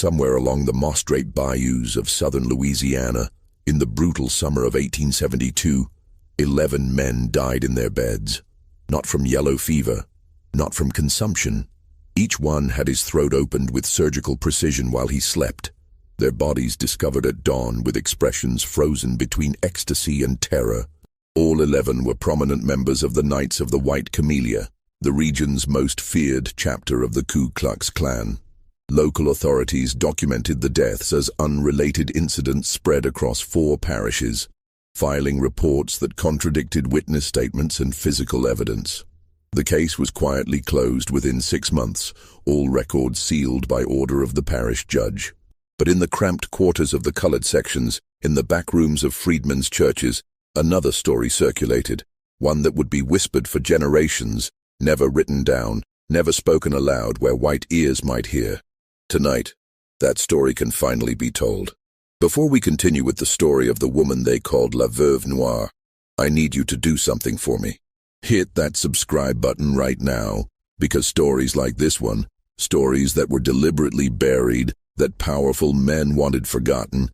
somewhere along the moss-draped bayous of southern Louisiana, in the brutal summer of 1872, 11 men died in their beds. Not from yellow fever, not from consumption. Each one had his throat opened with surgical precision while he slept. Their bodies discovered at dawn with expressions frozen between ecstasy and terror. All 11 were prominent members of the Knights of the White Camellia, the region's most feared chapter of the Ku Klux Klan. Local authorities documented the deaths as unrelated incidents spread across 4 parishes, filing reports that contradicted witness statements and physical evidence. The case was quietly closed within 6 months, all records sealed by order of the parish judge. But in the cramped quarters of the colored sections, in the back rooms of freedmen's churches, another story circulated, one that would be whispered for generations, never written down, never spoken aloud where white ears might hear. Tonight, that story can finally be told. Before we continue with the story of the woman they called La Veuve Noire, I need you to do something for me. Hit that subscribe button right now, because stories like this one, stories that were deliberately buried, that powerful men wanted forgotten,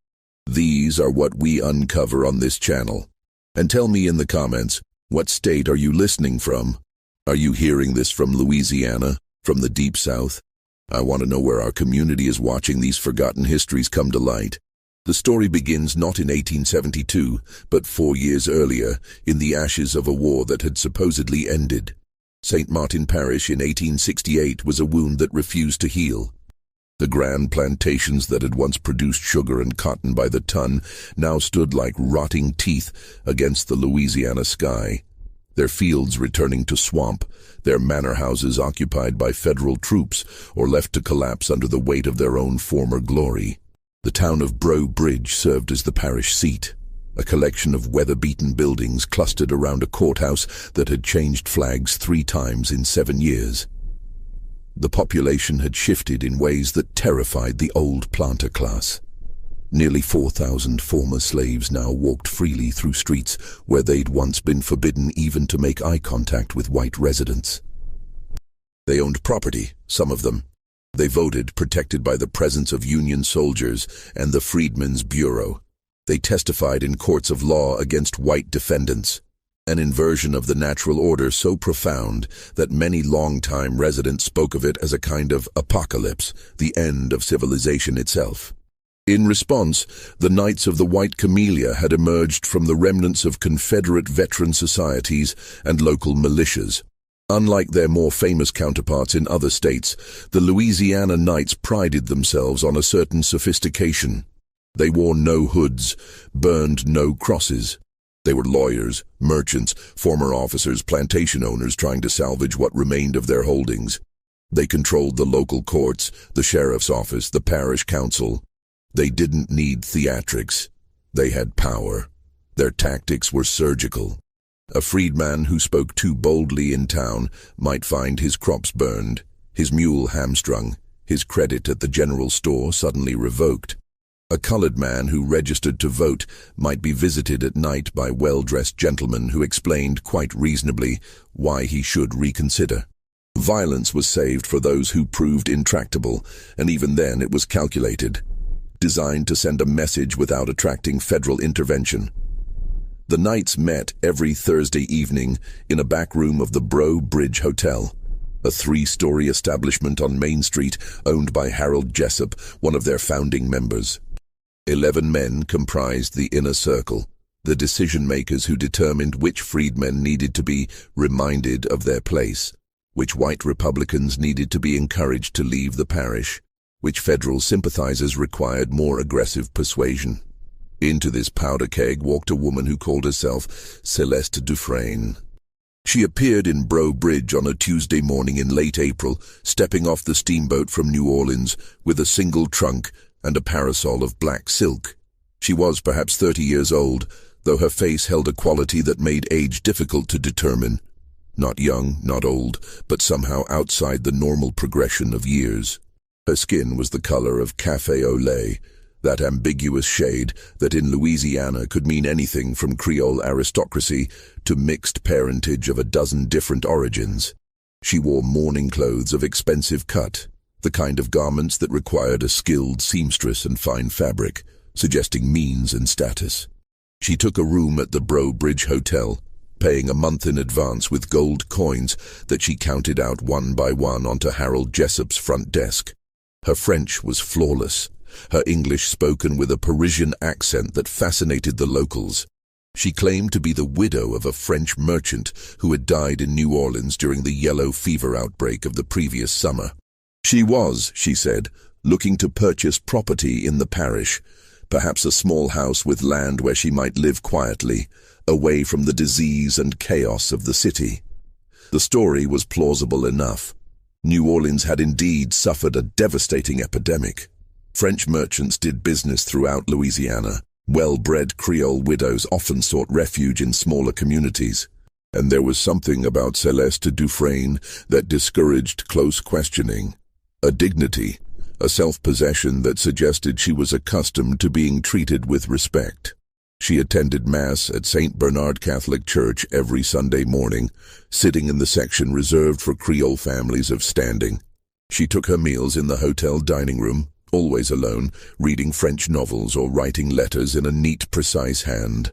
these are what we uncover on this channel. And tell me in the comments, what state are you listening from? Are you hearing this from Louisiana, from the Deep South? I want to know where our community is watching these forgotten histories come to light. The story begins not in 1872, but 4 years earlier, in the ashes of a war that had supposedly ended. St. Martin Parish in 1868 was a wound that refused to heal. The grand plantations that had once produced sugar and cotton by the ton now stood like rotting teeth against the Louisiana sky. Their fields returning to swamp, their manor houses occupied by federal troops or left to collapse under the weight of their own former glory. The town of Breaux Bridge served as the parish seat, a collection of weather-beaten buildings clustered around a courthouse that had changed flags 3 times in 7 years. The population had shifted in ways that terrified the old planter class. Nearly 4,000 former slaves now walked freely through streets where they'd once been forbidden even to make eye contact with white residents. They owned property, some of them. They voted, protected by the presence of Union soldiers and the Freedmen's Bureau. They testified in courts of law against white defendants, an inversion of the natural order so profound that many longtime residents spoke of it as a kind of apocalypse, the end of civilization itself. In response, the Knights of the White Camellia had emerged from the remnants of Confederate veteran societies and local militias. Unlike their more famous counterparts in other states, the Louisiana Knights prided themselves on a certain sophistication. They wore no hoods, burned no crosses. They were lawyers, merchants, former officers, plantation owners trying to salvage what remained of their holdings. They controlled the local courts, the sheriff's office, the parish council. They didn't need theatrics. They had power. Their tactics were surgical. A freedman who spoke too boldly in town might find his crops burned, his mule hamstrung, his credit at the general store suddenly revoked. A colored man who registered to vote might be visited at night by well-dressed gentlemen who explained quite reasonably why he should reconsider. Violence was saved for those who proved intractable, and even then it was calculated, designed to send a message without attracting federal intervention. The Knights met every Thursday evening in a back room of the Breaux Bridge Hotel, a 3-story establishment on Main Street owned by Harold Jessup, one of their founding members. 11 men comprised the inner circle, the decision-makers who determined which freedmen needed to be reminded of their place, which white Republicans needed to be encouraged to leave the parish, which federal sympathizers required more aggressive persuasion. Into this powder keg walked a woman who called herself Celeste Dufresne. She appeared in Breaux Bridge on a Tuesday morning in late April, stepping off the steamboat from New Orleans with a single trunk and a parasol of black silk. She was perhaps 30 years old, though her face held a quality that made age difficult to determine. Not young, not old, but somehow outside the normal progression of years. Her skin was the color of café au lait, that ambiguous shade that in Louisiana could mean anything from Creole aristocracy to mixed parentage of a dozen different origins. She wore mourning clothes of expensive cut, the kind of garments that required a skilled seamstress and fine fabric, suggesting means and status. She took a room at the Bro Bridge Hotel, paying a month in advance with gold coins that she counted out one by one onto Harold Jessup's front desk. Her French was flawless, her English spoken with a Parisian accent that fascinated the locals. She claimed to be the widow of a French merchant who had died in New Orleans during the yellow fever outbreak of the previous summer. She was, she said, looking to purchase property in the parish, perhaps a small house with land where she might live quietly, away from the disease and chaos of the city. The story was plausible enough. New Orleans had indeed suffered a devastating epidemic. French merchants did business throughout Louisiana. Well-bred Creole widows often sought refuge in smaller communities. And there was something about Celeste Dufresne that discouraged close questioning. A dignity, a self-possession that suggested she was accustomed to being treated with respect. She attended Mass at St. Bernard Catholic Church every Sunday morning, sitting in the section reserved for Creole families of standing. She took her meals in the hotel dining room, always alone, reading French novels or writing letters in a neat, precise hand.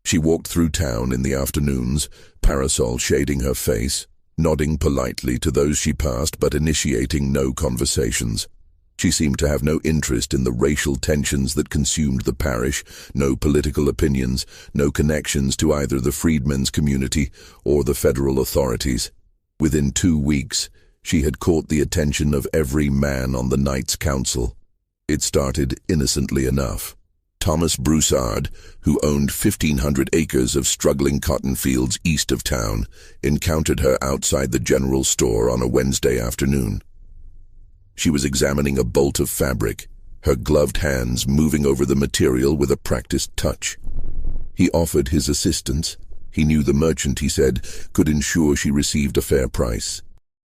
She walked through town in the afternoons, parasol shading her face, nodding politely to those she passed but initiating no conversations. She seemed to have no interest in the racial tensions that consumed the parish, no political opinions, no connections to either the freedmen's community or the federal authorities. Within 2 weeks, she had caught the attention of every man on the Knights Council. It started innocently enough. Thomas Broussard, who owned 1,500 acres of struggling cotton fields east of town, encountered her outside the general store on a Wednesday afternoon. She was examining a bolt of fabric, her gloved hands moving over the material with a practiced touch. He offered his assistance. He knew the merchant, he said, could ensure she received a fair price.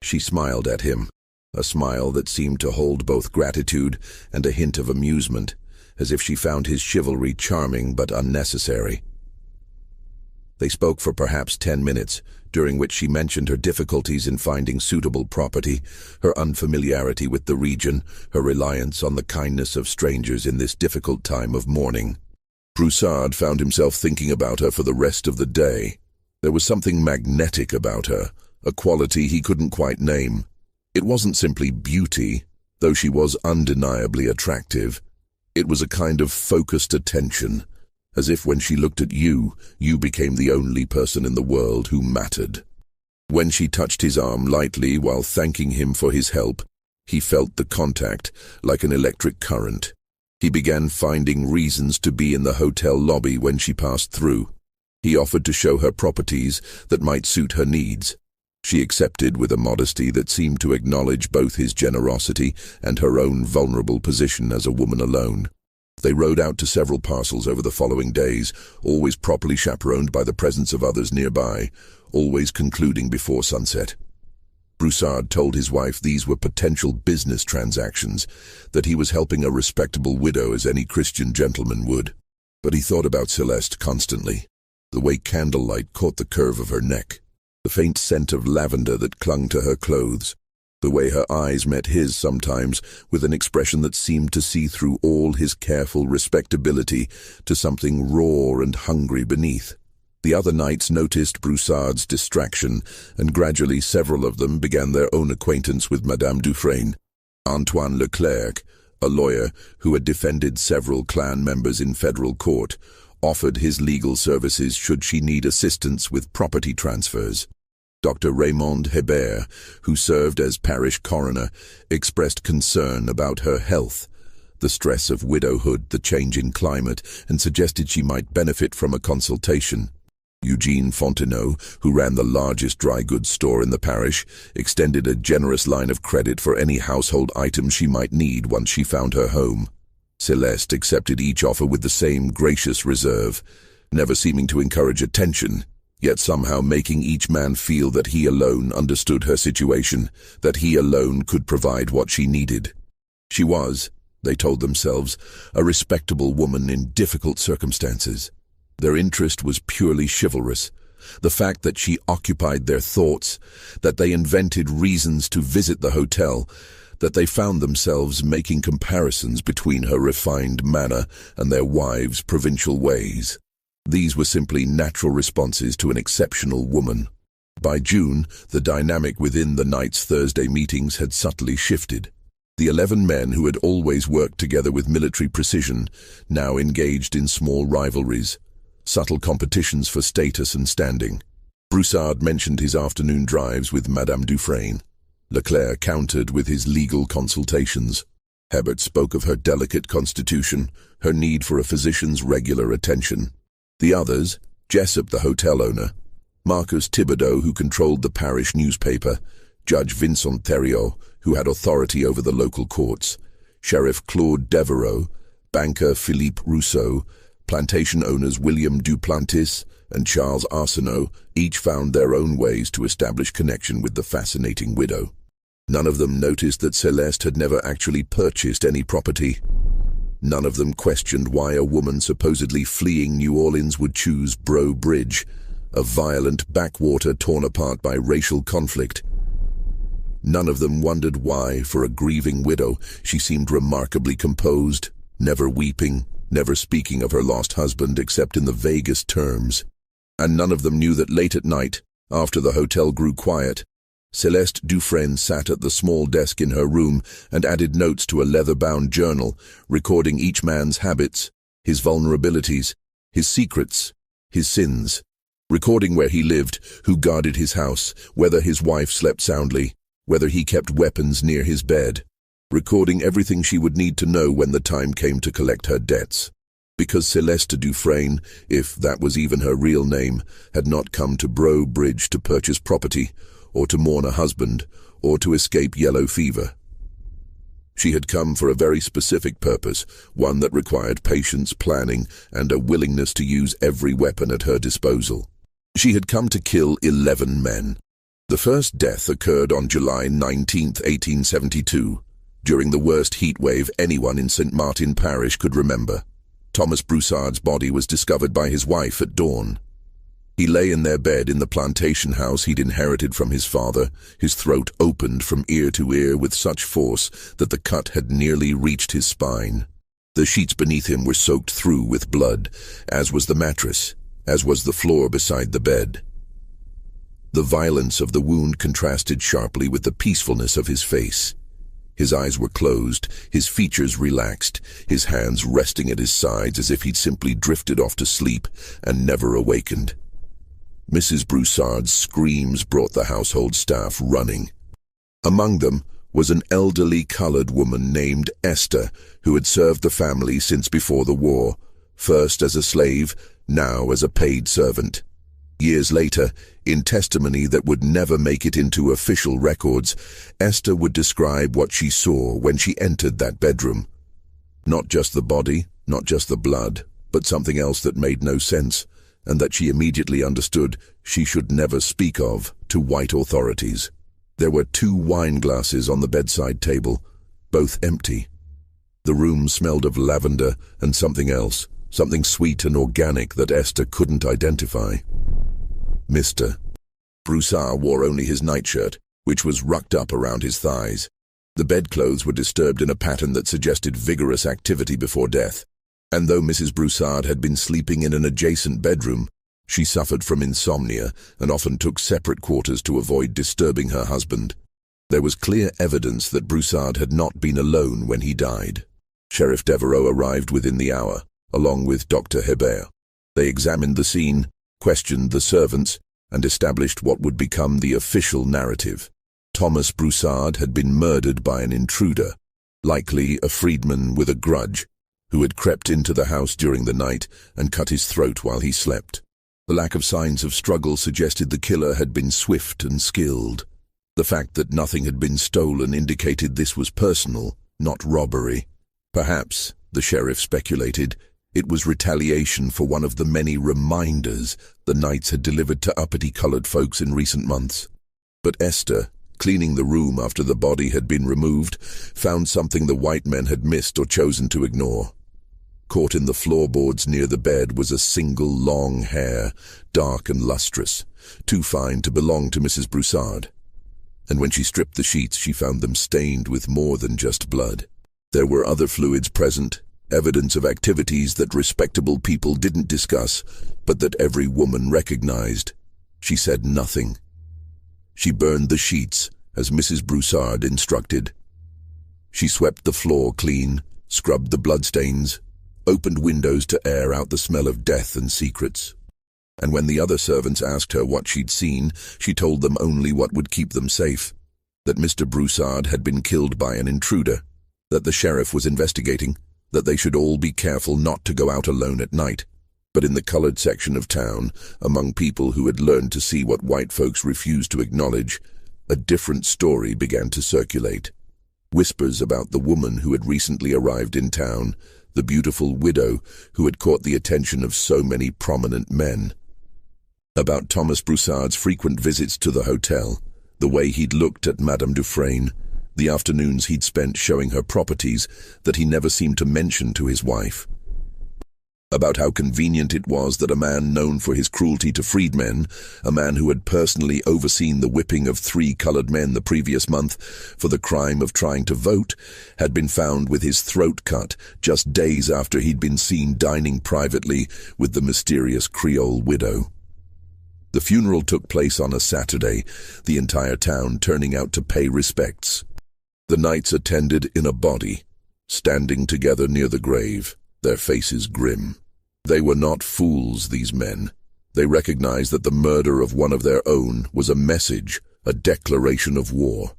She smiled at him, a smile that seemed to hold both gratitude and a hint of amusement, as if she found his chivalry charming but unnecessary. They spoke for perhaps 10 minutes, during which she mentioned her difficulties in finding suitable property, her unfamiliarity with the region, her reliance on the kindness of strangers in this difficult time of mourning. Broussard found himself thinking about her for the rest of the day. There was something magnetic about her, a quality he couldn't quite name. It wasn't simply beauty, though she was undeniably attractive. It was a kind of focused attention, as if when she looked at you, you became the only person in the world who mattered. When she touched his arm lightly while thanking him for his help, he felt the contact like an electric current. He began finding reasons to be in the hotel lobby when she passed through. He offered to show her properties that might suit her needs. She accepted with a modesty that seemed to acknowledge both his generosity and her own vulnerable position as a woman alone. They rode out to several parcels over the following days, always properly chaperoned by the presence of others nearby, always concluding before sunset. Broussard told his wife these were potential business transactions, that he was helping a respectable widow as any Christian gentleman would. But he thought about Celeste constantly, the way candlelight caught the curve of her neck, the faint scent of lavender that clung to her clothes, the way her eyes met his sometimes with an expression that seemed to see through all his careful respectability to something raw and hungry beneath. The other knights noticed Broussard's distraction, and gradually several of them began their own acquaintance with Madame Dufresne. Antoine Leclerc, a lawyer who had defended several clan members in federal court, offered his legal services should she need assistance with property transfers. Dr. Raymond Hebert, who served as parish coroner, expressed concern about her health, the stress of widowhood, the changing climate, and suggested she might benefit from a consultation. Eugene Fontenot, who ran the largest dry goods store in the parish, extended a generous line of credit for any household items she might need once she found her home. Celeste accepted each offer with the same gracious reserve, never seeming to encourage attention, yet somehow making each man feel that he alone understood her situation, that he alone could provide what she needed. She was, they told themselves, a respectable woman in difficult circumstances. Their interest was purely chivalrous. The fact that she occupied their thoughts, that they invented reasons to visit the hotel, that they found themselves making comparisons between her refined manner and their wives' provincial ways. These were simply natural responses to an exceptional woman. By June, the dynamic within the night's Thursday meetings had subtly shifted. The 11 men who had always worked together with military precision now engaged in small rivalries, subtle competitions for status and standing. Broussard mentioned his afternoon drives with Madame Dufresne. Leclerc countered with his legal consultations. Hebert spoke of her delicate constitution, her need for a physician's regular attention. The others, Jessup the hotel owner, Marcus Thibodeau who controlled the parish newspaper, Judge Vincent Theriot who had authority over the local courts, Sheriff Claude Devereux, banker Philippe Rousseau, plantation owners William Duplantis and Charles Arsenault each found their own ways to establish connection with the fascinating widow. None of them noticed that Celeste had never actually purchased any property. None of them questioned why a woman supposedly fleeing New Orleans would choose Breaux Bridge, a violent backwater torn apart by racial conflict. None of them wondered why, for a grieving widow, she seemed remarkably composed, never weeping, never speaking of her lost husband except in the vaguest terms. And none of them knew that late at night, after the hotel grew quiet, Celeste Dufresne sat at the small desk in her room and added notes to a leather-bound journal, recording each man's habits, his vulnerabilities, his secrets, his sins, recording where he lived, who guarded his house, whether his wife slept soundly, whether he kept weapons near his bed, recording everything she would need to know when the time came to collect her debts. Because Celeste Dufresne, if that was even her real name, had not come to Breaux Bridge to purchase property, or to mourn a husband, or to escape yellow fever. She had come for a very specific purpose, one that required patience, planning, and a willingness to use every weapon at her disposal. She had come to kill 11 men. The first death occurred on July 19, 1872, during the worst heat wave anyone in St. Martin Parish could remember. Thomas Broussard's body was discovered by his wife at dawn. He lay in their bed in the plantation house he'd inherited from his father, his throat opened from ear to ear with such force that the cut had nearly reached his spine. The sheets beneath him were soaked through with blood, as was the mattress, as was the floor beside the bed. The violence of the wound contrasted sharply with the peacefulness of his face. His eyes were closed, his features relaxed, his hands resting at his sides as if he'd simply drifted off to sleep and never awakened. Mrs. Broussard's screams brought the household staff running. Among them was an elderly colored woman named Esther, who had served the family since before the war, first as a slave, now as a paid servant. Years later, in testimony that would never make it into official records, Esther would describe what she saw when she entered that bedroom. Not just the body, not just the blood, but something else that made no sense, and that she immediately understood she should never speak of to white authorities. There were 2 wine glasses on the bedside table, both empty. The room smelled of lavender and something else, something sweet and organic that Esther couldn't identify. Mr. Broussard wore only his nightshirt, which was rucked up around his thighs. The bedclothes were disturbed in a pattern that suggested vigorous activity before death. And though Mrs. Broussard had been sleeping in an adjacent bedroom, she suffered from insomnia and often took separate quarters to avoid disturbing her husband. There was clear evidence that Broussard had not been alone when he died. Sheriff Devereux arrived within the hour, along with Dr. Hebert. They examined the scene, questioned the servants, and established what would become the official narrative. Thomas Broussard had been murdered by an intruder, likely a freedman with a grudge, who had crept into the house during the night and cut his throat while he slept. The lack of signs of struggle suggested the killer had been swift and skilled. The fact that nothing had been stolen indicated this was personal, not robbery. Perhaps, the sheriff speculated, it was retaliation for one of the many reminders the Knights had delivered to uppity-colored folks in recent months. But Esther, cleaning the room after the body had been removed, found something the white men had missed or chosen to ignore. Caught in the floorboards near the bed was a single long hair, dark and lustrous, too fine to belong to Mrs. Broussard. and when she stripped the sheets, she found them stained with more than just blood. There were other fluids present, evidence of activities that respectable people didn't discuss, but that every woman recognized. She said nothing. She burned the sheets, as Mrs. Broussard instructed. She swept the floor clean, scrubbed the bloodstains, opened windows to air out the smell of death and secrets. And when the other servants asked her what she'd seen, she told them only what would keep them safe, that Mr. Broussard had been killed by an intruder, that the sheriff was investigating, that they should all be careful not to go out alone at night. But in the colored section of town, among people who had learned to see what white folks refused to acknowledge, a different story began to circulate. Whispers about the woman who had recently arrived in town, the beautiful widow who had caught the attention of so many prominent men. About Thomas Broussard's frequent visits to the hotel, the way he'd looked at Madame Dufresne, the afternoons he'd spent showing her properties that he never seemed to mention to his wife. About how convenient it was that a man known for his cruelty to freedmen, a man who had personally overseen the whipping of 3 colored men the previous month for the crime of trying to vote, had been found with his throat cut just days after he'd been seen dining privately with the mysterious Creole widow. The funeral took place on a Saturday, the entire town turning out to pay respects. The knights attended in a body, standing together near the grave, their faces grim. They were not fools, these men. They recognized that the murder of one of their own was a message, a declaration of war.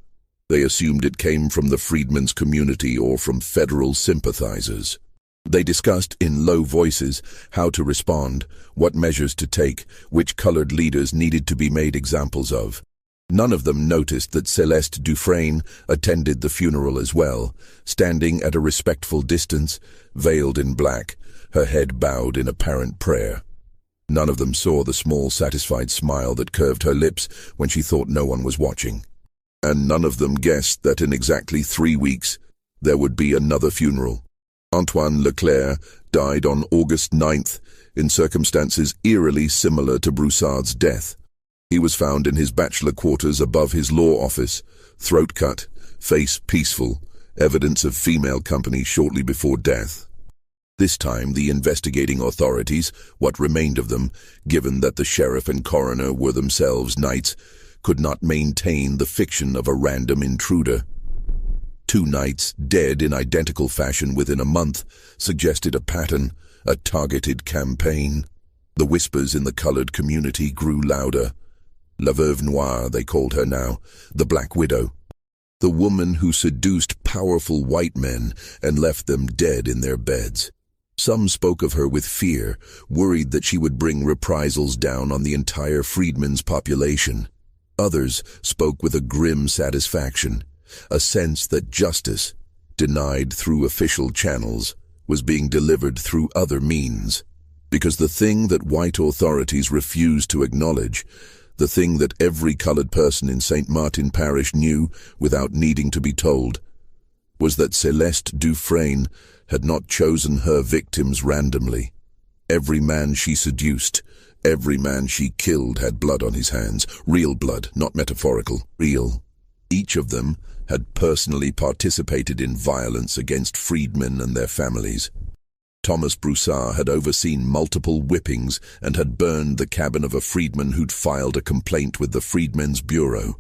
They assumed it came from the freedmen's community or from federal sympathizers. They discussed in low voices how to respond, what measures to take, which colored leaders needed to be made examples of. None of them noticed that Celeste Dufresne attended the funeral as well, standing at a respectful distance, veiled in black, her head bowed in apparent prayer. None of them saw the small, satisfied smile that curved her lips when she thought no one was watching. And none of them guessed that in exactly 3 weeks, there would be another funeral. Antoine Leclerc died on August 9th, in circumstances eerily similar to Broussard's death. He was found in his bachelor quarters above his law office, throat cut, face peaceful, evidence of female company shortly before death. This time the investigating authorities, what remained of them, given that the sheriff and coroner were themselves knights, could not maintain the fiction of a random intruder. 2 knights, dead in identical fashion within a month, suggested a pattern, a targeted campaign. The whispers in the colored community grew louder. La Veuve Noire, they called her now, the Black Widow. The woman who seduced powerful white men and left them dead in their beds. Some spoke of her with fear, worried that she would bring reprisals down on the entire freedmen's population. Others spoke with a grim satisfaction, a sense that justice, denied through official channels, was being delivered through other means. Because the thing that white authorities refused to acknowledge, the thing that every colored person in St. Martin Parish knew without needing to be told, was that Celeste Dufresne had not chosen her victims randomly. Every man she seduced, every man she killed had blood on his hands, real blood, not metaphorical, real. Each of them had personally participated in violence against freedmen and their families. Thomas Broussard had overseen multiple whippings and had burned the cabin of a freedman who'd filed a complaint with the Freedmen's Bureau.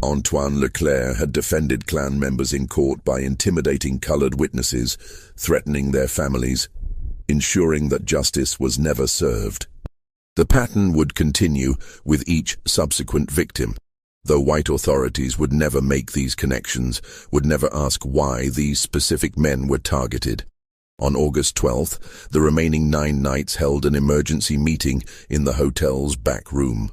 Antoine Leclerc had defended Klan members in court by intimidating colored witnesses, threatening their families, ensuring that justice was never served. The pattern would continue with each subsequent victim, though white authorities would never make these connections, would never ask why these specific men were targeted. On August 12th, the remaining 9 knights held an emergency meeting in the hotel's back room.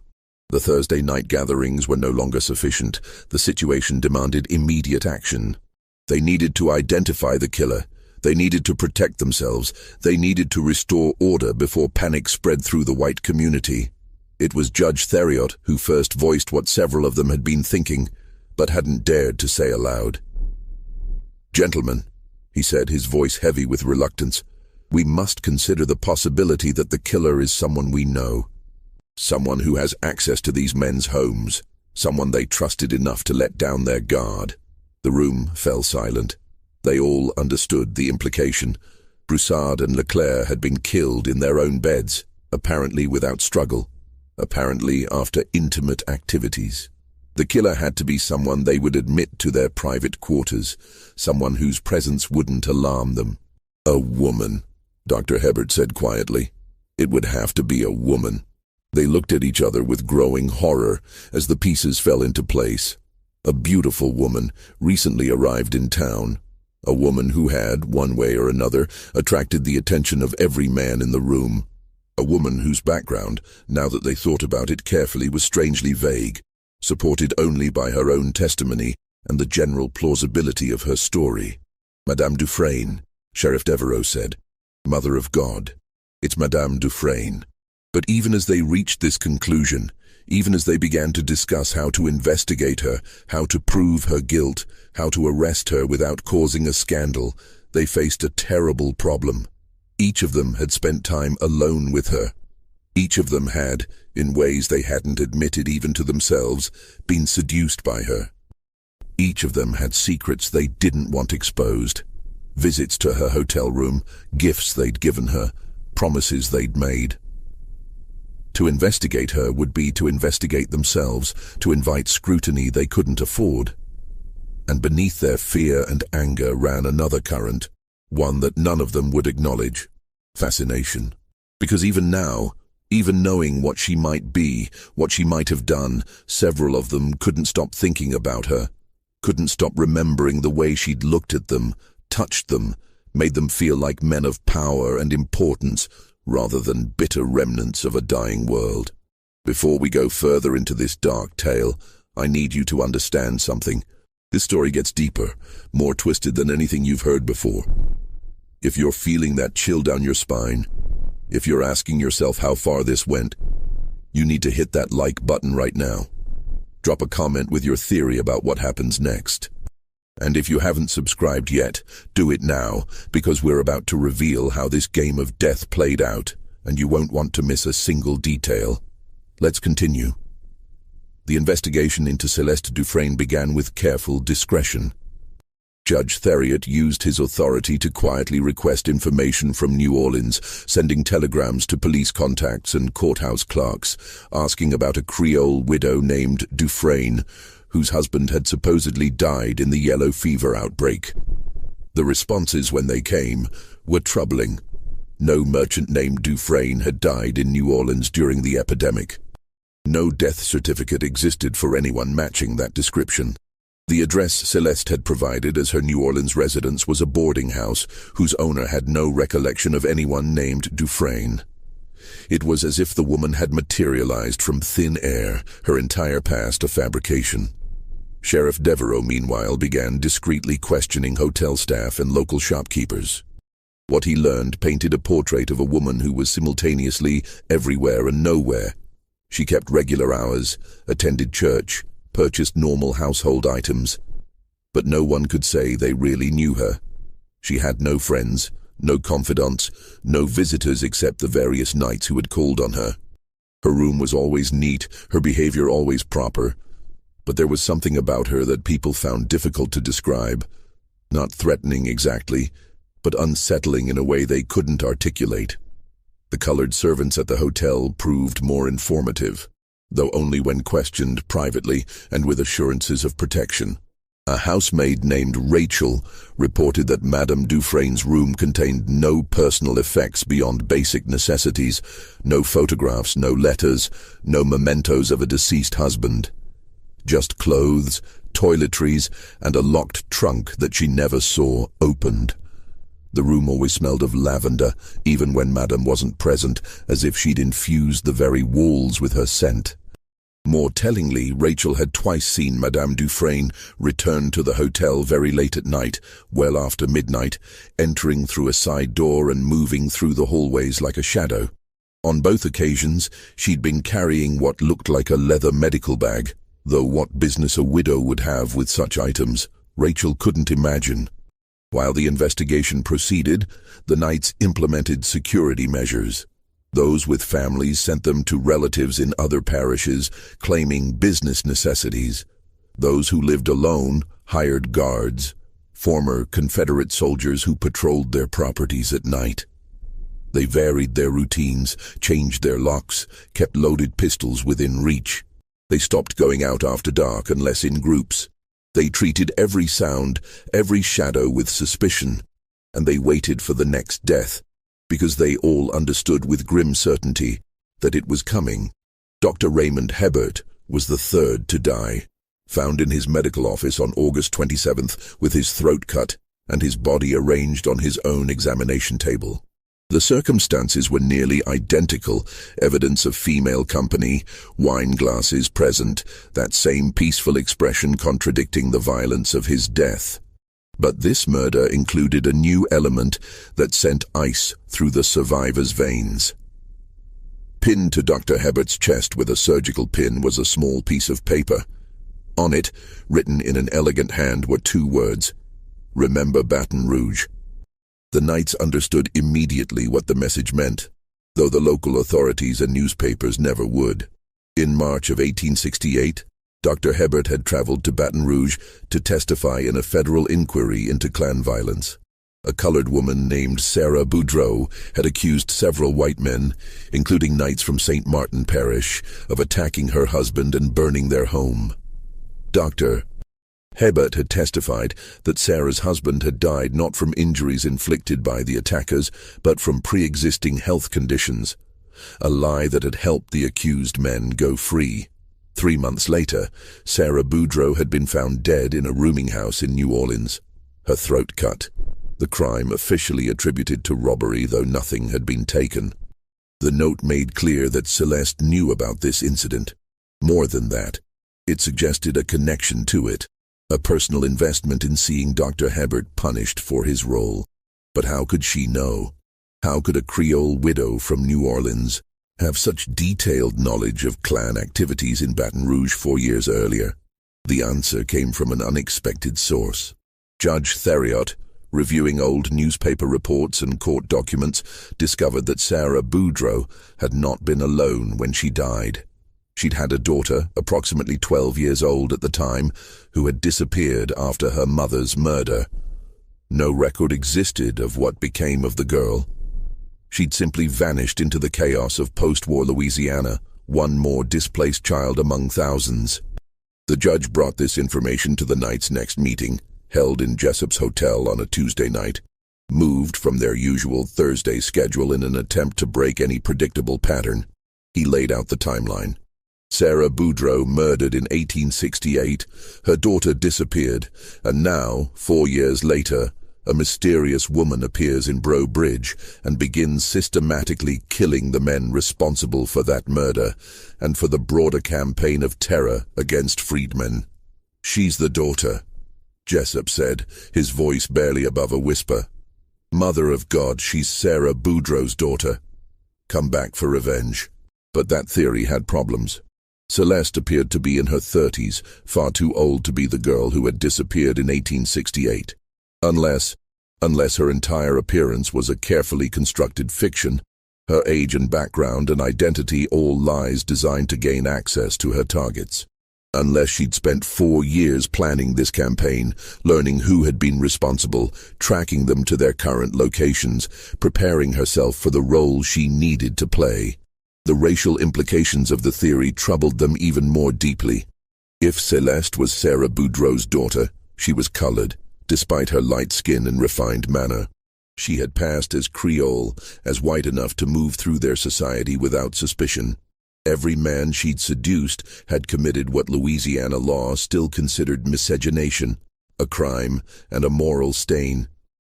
The Thursday night gatherings were no longer sufficient. The situation demanded immediate action. They needed to identify the killer. They needed to protect themselves. They needed to restore order before panic spread through the white community. It was Judge Theriot who first voiced what several of them had been thinking, but hadn't dared to say aloud. "Gentlemen," he said, his voice heavy with reluctance, "we must consider the possibility that the killer is someone we know. Someone who has access to these men's homes. someone they trusted enough to let down their guard. The room fell silent. They all understood the implication. Broussard and Leclerc had been killed in their own beds, apparently without struggle, apparently after intimate activities. The killer had to be someone they would admit to their private quarters, someone whose presence wouldn't alarm them. A woman, Dr. Hebert said quietly. It would have to be a woman. They looked at each other with growing horror as the pieces fell into place. A beautiful woman, recently arrived in town. A woman who had, one way or another, attracted the attention of every man in the room. A woman whose background, now that they thought about it carefully, was strangely vague, supported only by her own testimony and the general plausibility of her story. Madame Dufresne, Sheriff Devereaux said. Mother of God. It's Madame Dufresne. But even as they reached this conclusion, even as they began to discuss how to investigate her, how to prove her guilt, how to arrest her without causing a scandal, they faced a terrible problem. Each of them had spent time alone with her. Each of them had, in ways they hadn't admitted even to themselves, been seduced by her. Each of them had secrets they didn't want exposed. Visits to her hotel room, gifts they'd given her, promises they'd made. To investigate her would be to investigate themselves, to invite scrutiny they couldn't afford. And beneath their fear and anger ran another current, one that none of them would acknowledge: fascination. Because even now, even knowing what she might be, what she might have done, several of them couldn't stop thinking about her, couldn't stop remembering the way she'd looked at them, touched them, made them feel like men of power and importance, rather than bitter remnants of a dying world. Before we go further into this dark tale, I need you to understand something. This story gets deeper, more twisted than anything you've heard before. If you're feeling that chill down your spine, if you're asking yourself how far this went, you need to hit that like button right now. Drop a comment with your theory about what happens next. And if you haven't subscribed yet, do it now, because we're about to reveal how this game of death played out, and you won't want to miss a single detail. Let's continue. The investigation into Celeste Dufresne began with careful discretion. Judge Theriot used his authority to quietly request information from New Orleans, sending telegrams to police contacts and courthouse clerks, asking about a Creole widow named Dufresne, whose husband had supposedly died in the yellow fever outbreak. The responses when they came were troubling. No merchant named Dufresne had died in New Orleans during the epidemic. No death certificate existed for anyone matching that description. The address Celeste had provided as her New Orleans residence was a boarding house whose owner had no recollection of anyone named Dufresne. It was as if the woman had materialized from thin air, her entire past a fabrication. Sheriff Devereaux, meanwhile, began discreetly questioning hotel staff and local shopkeepers. What he learned painted a portrait of a woman who was simultaneously everywhere and nowhere. She kept regular hours, attended church, purchased normal household items, but no one could say they really knew her. She had no friends, no confidants, no visitors except the various knights who had called on her. Her room was always neat, her behavior always proper, but there was something about her that people found difficult to describe. Not threatening exactly, but unsettling in a way they couldn't articulate. The colored servants at the hotel proved more informative, though only when questioned privately and with assurances of protection. A housemaid named Rachel reported that Madame Dufresne's room contained no personal effects beyond basic necessities, no photographs, no letters, no mementos of a deceased husband. Just clothes, toiletries, and a locked trunk that she never saw opened. The room always smelled of lavender, even when Madame wasn't present, as if she'd infused the very walls with her scent. More tellingly, Rachel had twice seen Madame Dufresne return to the hotel very late at night, well after midnight, entering through a side door and moving through the hallways like a shadow. On both occasions, she'd been carrying what looked like a leather medical bag, though what business a widow would have with such items, Rachel couldn't imagine. While the investigation proceeded, the knights implemented security measures. Those with families sent them to relatives in other parishes, claiming business necessities. Those who lived alone hired guards, former Confederate soldiers who patrolled their properties at night. They varied their routines, changed their locks, kept loaded pistols within reach. They stopped going out after dark unless in groups. They treated every sound, every shadow with suspicion, and they waited for the next death, because they all understood with grim certainty that it was coming. Dr. Raymond Hebert was the third to die, found in his medical office on August 27th with his throat cut and his body arranged on his own examination table. The circumstances were nearly identical, evidence of female company, wine glasses present, that same peaceful expression contradicting the violence of his death. But this murder included a new element that sent ice through the survivor's veins. Pinned to Dr. Hebert's chest with a surgical pin was a small piece of paper. On it, written in an elegant hand, were two words: "Remember Baton Rouge." The Knights understood immediately what the message meant, though the local authorities and newspapers never would. In March of 1868, Dr. Hebert had traveled to Baton Rouge to testify in a federal inquiry into Klan violence. A colored woman named Sarah Boudreaux had accused several white men, including Knights from St. Martin Parish, of attacking her husband and burning their home. Dr. Hebert had testified that Sarah's husband had died not from injuries inflicted by the attackers, but from pre-existing health conditions, a lie that had helped the accused men go free. 3 months later, Sarah Boudreaux had been found dead in a rooming house in New Orleans, her throat cut, the crime officially attributed to robbery, though nothing had been taken. The note made clear that Celeste knew about this incident. More than that, it suggested a connection to it, a personal investment in seeing Dr. Hebert punished for his role. But how could she know? How could a Creole widow from New Orleans have such detailed knowledge of Klan activities in Baton Rouge 4 years earlier? The answer came from an unexpected source. Judge Theriot, reviewing old newspaper reports and court documents, discovered that Sarah Boudreaux had not been alone when she died. She'd had a daughter, approximately 12 years old at the time, who had disappeared after her mother's murder. No record existed of what became of the girl. She'd simply vanished into the chaos of post-war Louisiana, one more displaced child among thousands. The judge brought this information to the Knights' next meeting, held in Jessup's hotel on a Tuesday night, moved from their usual Thursday schedule in an attempt to break any predictable pattern. He laid out the timeline. Sarah Boudreaux murdered in 1868, her daughter disappeared, and now, 4 years later, a mysterious woman appears in Breaux Bridge and begins systematically killing the men responsible for that murder and for the broader campaign of terror against freedmen. "She's the daughter," Jessup said, his voice barely above a whisper. "Mother of God, she's Sarah Boudreaux's daughter. Come back for revenge." But that theory had problems. Celeste appeared to be in her 30s, far too old to be the girl who had disappeared in 1868. Unless her entire appearance was a carefully constructed fiction, her age and background and identity all lies designed to gain access to her targets. Unless she'd spent 4 years planning this campaign, learning who had been responsible, tracking them to their current locations, preparing herself for the role she needed to play. The racial implications of the theory troubled them even more deeply. If Celeste was Sarah Boudreaux's daughter, she was colored, despite her light skin and refined manner. She had passed as Creole, as white enough to move through their society without suspicion. Every man she'd seduced had committed what Louisiana law still considered miscegenation, a crime and a moral stain.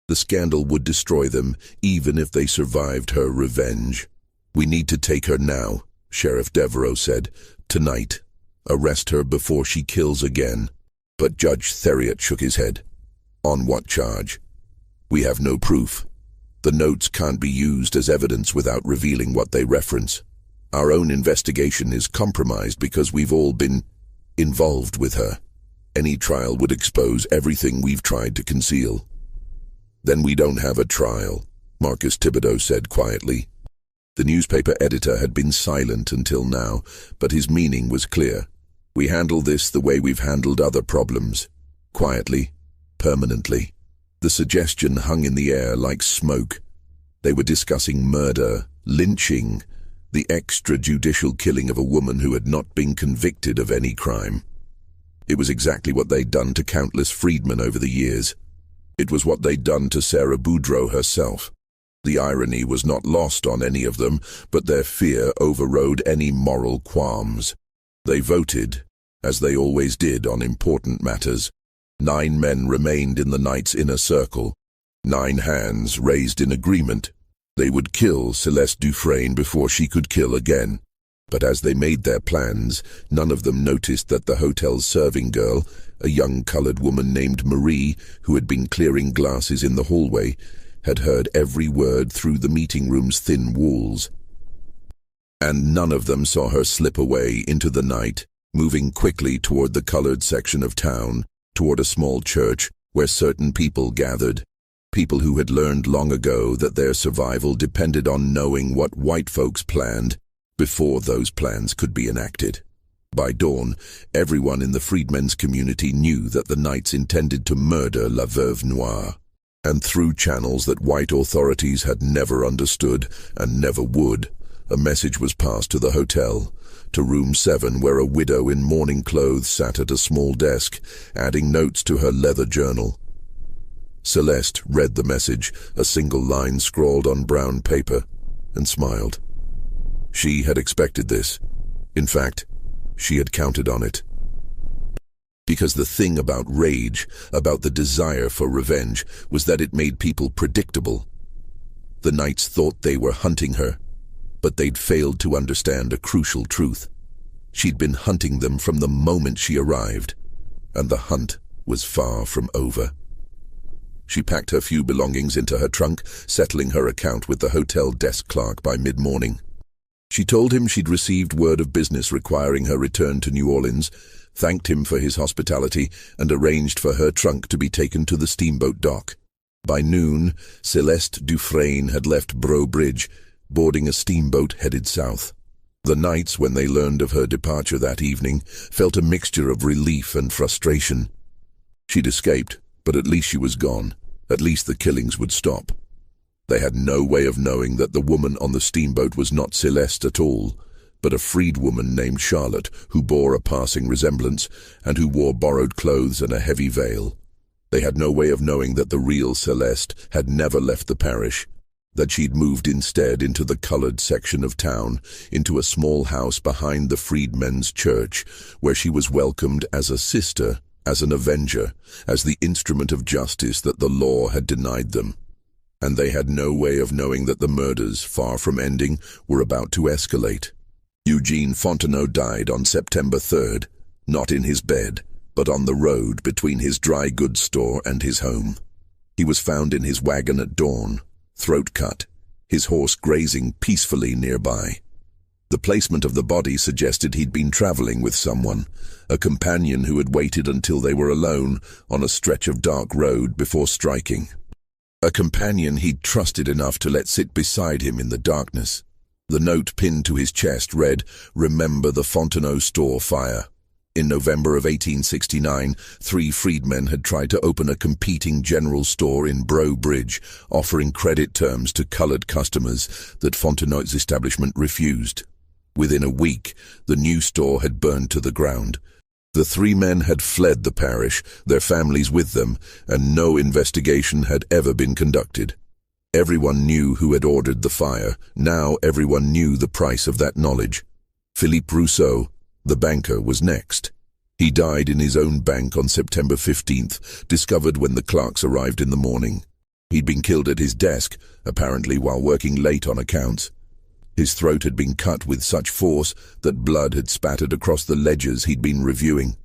The scandal would destroy them, even if they survived her revenge. "We need to take her now," Sheriff Devereaux said. "Tonight. Arrest her before she kills again." But Judge Theriot shook his head. "On what charge?" "We have no proof. The notes can't be used as evidence without revealing what they reference. Our own investigation is compromised because we've all been involved with her. Any trial would expose everything we've tried to conceal." "Then we don't have a trial," Marcus Thibodeau said quietly. The newspaper editor had been silent until now, but his meaning was clear. We handle this the way we've handled other problems. Quietly, permanently. The suggestion hung in the air like smoke. They were discussing murder, lynching, the extrajudicial killing of a woman who had not been convicted of any crime. It was exactly what they'd done to countless freedmen over the years. It was what they'd done to Sarah Boudreau herself. The irony was not lost on any of them, but their fear overrode any moral qualms. They voted, as they always did on important matters. 9 men remained in the night's inner circle. 9 hands raised in agreement. They would kill Celeste Dufresne before she could kill again. But as they made their plans, none of them noticed that the hotel's serving girl, a young colored woman named Marie, who had been clearing glasses in the hallway, had heard every word through the meeting room's thin walls. And none of them saw her slip away into the night, moving quickly toward the colored section of town, toward a small church where certain people gathered. People who had learned long ago that their survival depended on knowing what white folks planned before those plans could be enacted. By dawn, everyone in the freedmen's community knew that the Knights intended to murder La Veuve Noire. And through channels that white authorities had never understood and never would, a message was passed to the hotel, to room 7, where a widow in mourning clothes sat at a small desk, adding notes to her leather journal. Celeste read the message, a single line scrawled on brown paper, and smiled. She had expected this. In fact, she had counted on it. Because the thing about rage, about the desire for revenge, was that it made people predictable. The Knights thought they were hunting her, but they'd failed to understand a crucial truth. She'd been hunting them from the moment she arrived, and the hunt was far from over. She packed her few belongings into her trunk, settling her account with the hotel desk clerk by mid-morning. She told him she'd received word of business requiring her return to New Orleans, thanked him for his hospitality, and arranged for her trunk to be taken to the steamboat dock. By noon, Celeste Dufresne had left Breaux Bridge, boarding a steamboat headed south. The Knights, when they learned of her departure that evening, felt a mixture of relief and frustration. She'd escaped, but at least she was gone. At least the killings would stop. They had no way of knowing that the woman on the steamboat was not Celeste at all, but a freed woman named Charlotte, who bore a passing resemblance, and who wore borrowed clothes and a heavy veil. They had no way of knowing that the real Celeste had never left the parish, that she'd moved instead into the colored section of town, into a small house behind the freedmen's church, where she was welcomed as a sister, as an avenger, as the instrument of justice that the law had denied them. And they had no way of knowing that the murders, far from ending, were about to escalate. Eugene Fontenot died on September 3rd, not in his bed, but on the road between his dry goods store and his home. He was found in his wagon at dawn, throat cut, his horse grazing peacefully nearby. The placement of the body suggested he'd been traveling with someone, a companion who had waited until they were alone on a stretch of dark road before striking. A companion he'd trusted enough to let sit beside him in the darkness. The note pinned to his chest read, "Remember the Fontenot store fire." In November of 1869, 3 freedmen had tried to open a competing general store in Breaux Bridge, offering credit terms to colored customers that Fontenot's establishment refused. Within a week, the new store had burned to the ground. The 3 men had fled the parish, their families with them, and no investigation had ever been conducted. Everyone knew who had ordered the fire. Now everyone knew the price of that knowledge. Philippe Rousseau, the banker, was next. He died in his own bank on September 15th, discovered when the clerks arrived in the morning. He'd been killed at his desk, apparently while working late on accounts. His throat had been cut with such force that blood had spattered across the ledgers he'd been reviewing.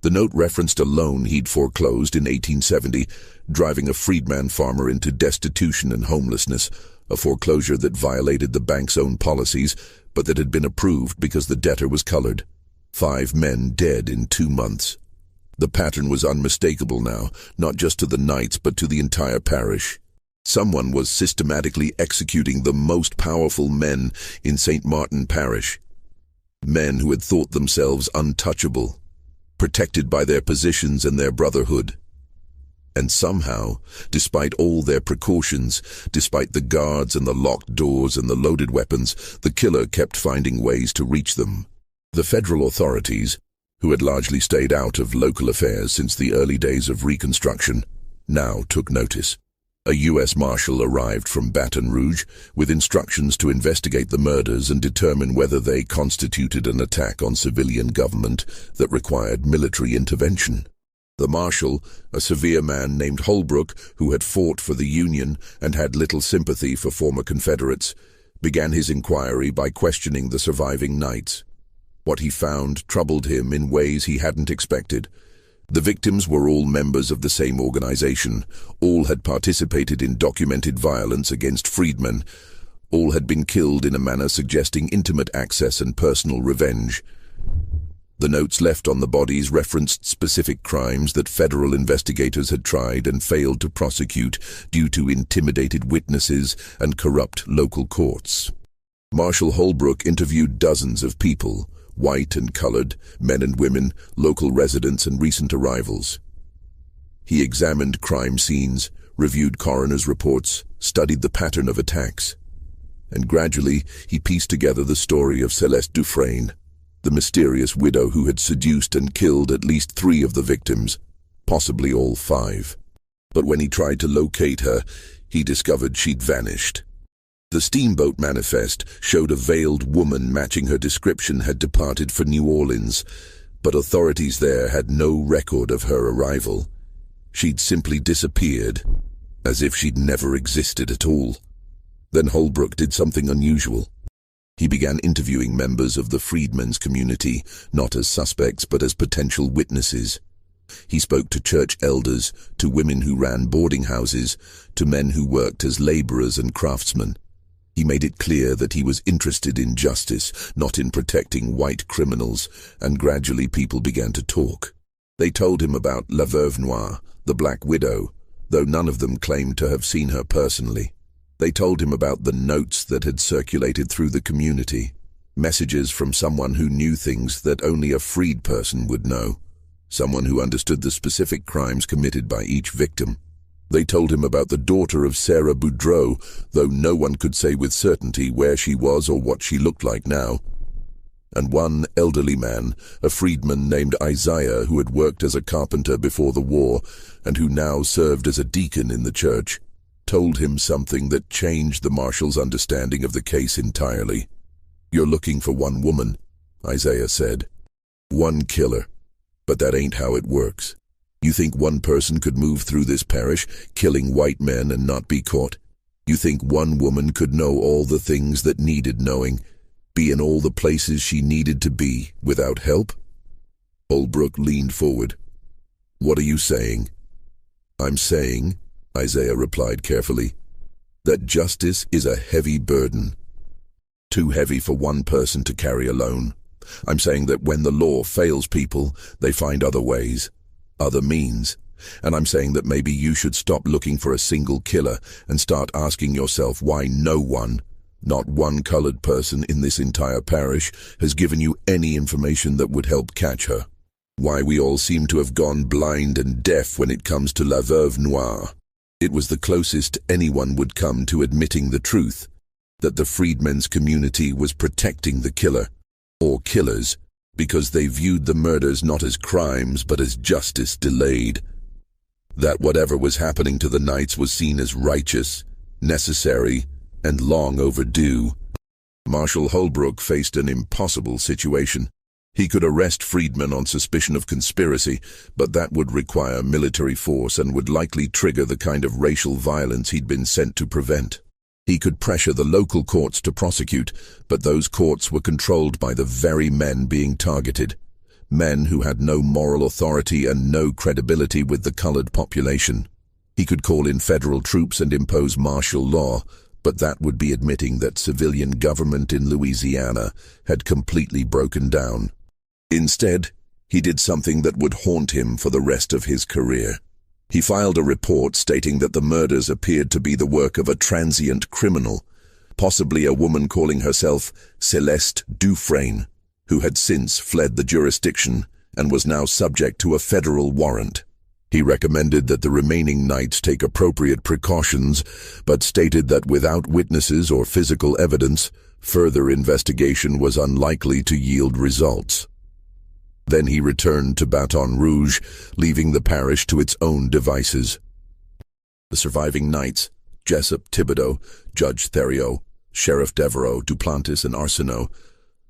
The note referenced a loan he'd foreclosed in 1870, driving a freedman farmer into destitution and homelessness, a foreclosure that violated the bank's own policies, but that had been approved because the debtor was colored. 5 men dead in 2 months. The pattern was unmistakable now, not just to the Knights but to the entire parish. Someone was systematically executing the most powerful men in St. Martin Parish. Men who had thought themselves untouchable, protected by their positions and their brotherhood. And somehow, despite all their precautions, despite the guards and the locked doors and the loaded weapons, the killer kept finding ways to reach them. The federal authorities, who had largely stayed out of local affairs since the early days of Reconstruction, now took notice. A U.S. Marshal arrived from Baton Rouge with instructions to investigate the murders and determine whether they constituted an attack on civilian government that required military intervention. The Marshal, a severe man named Holbrook, who had fought for the Union and had little sympathy for former Confederates, began his inquiry by questioning the surviving Knights. What he found troubled him in ways he hadn't expected. The victims were all members of the same organization. All had participated in documented violence against freedmen. All had been killed in a manner suggesting intimate access and personal revenge. The notes left on the bodies referenced specific crimes that federal investigators had tried and failed to prosecute due to intimidated witnesses and corrupt local courts. Marshal Holbrook interviewed dozens of people, white and colored, men and women, local residents and recent arrivals. He examined crime scenes, reviewed coroner's reports, studied the pattern of attacks. And gradually, he pieced together the story of Celeste Dufresne, the mysterious widow who had seduced and killed at least 3 of the victims, possibly all 5. But when he tried to locate her, he discovered she'd vanished. The Steamboat Manifest showed a veiled woman matching her description had departed for New Orleans, but authorities there had no record of her arrival. She'd simply disappeared, as if she'd never existed at all. Then Holbrook did something unusual. He began interviewing members of the freedmen's community, not as suspects but as potential witnesses. He spoke to church elders, to women who ran boarding houses, to men who worked as laborers and craftsmen. He made it clear that he was interested in justice, not in protecting white criminals, and gradually people began to talk. They told him about La Veuve Noire, the Black Widow, though none of them claimed to have seen her personally. They told him about the notes that had circulated through the community, messages from someone who knew things that only a freed person would know, someone who understood the specific crimes committed by each victim. They told him about the daughter of Sarah Boudreau, though no one could say with certainty where she was or what she looked like now. And one elderly man, a freedman named Isaiah, who had worked as a carpenter before the war and who now served as a deacon in the church, told him something that changed the Marshal's understanding of the case entirely. "You're looking for one woman," Isaiah said. "One killer. But that ain't how it works. You think one person could move through this parish, killing white men and not be caught? You think one woman could know all the things that needed knowing, be in all the places she needed to be, without help?" Holbrook leaned forward. "What are you saying?" "I'm saying," Isaiah replied carefully, "that justice is a heavy burden. Too heavy for one person to carry alone. I'm saying that when the law fails people, they find other ways, other means. And I'm saying that maybe you should stop looking for a single killer and start asking yourself why no one, not one colored person in this entire parish, has given you any information that would help catch her. Why we all seem to have gone blind and deaf when it comes to La Veuve Noire. It was the closest anyone would come to admitting the truth, that the freedmen's community was protecting the killer, or killers, because they viewed the murders not as crimes but as justice delayed. That whatever was happening to the Knights was seen as righteous, necessary, and long overdue. Marshal Holbrook faced an impossible situation. He could arrest freedmen on suspicion of conspiracy, but that would require military force and would likely trigger the kind of racial violence he'd been sent to prevent. He could pressure the local courts to prosecute, but those courts were controlled by the very men being targeted. Men who had no moral authority and no credibility with the colored population. He could call in federal troops and impose martial law, but that would be admitting that civilian government in Louisiana had completely broken down. Instead, he did something that would haunt him for the rest of his career. He filed a report stating that the murders appeared to be the work of a transient criminal, possibly a woman calling herself Celeste Dufresne, who had since fled the jurisdiction and was now subject to a federal warrant. He recommended that the remaining knights take appropriate precautions, but stated that without witnesses or physical evidence, further investigation was unlikely to yield results. Then he returned to Baton Rouge, leaving the parish to its own devices. The surviving knights, Jessup, Thibodeau, Judge Theriot, Sheriff Devereaux, Duplantis, and Arsenault,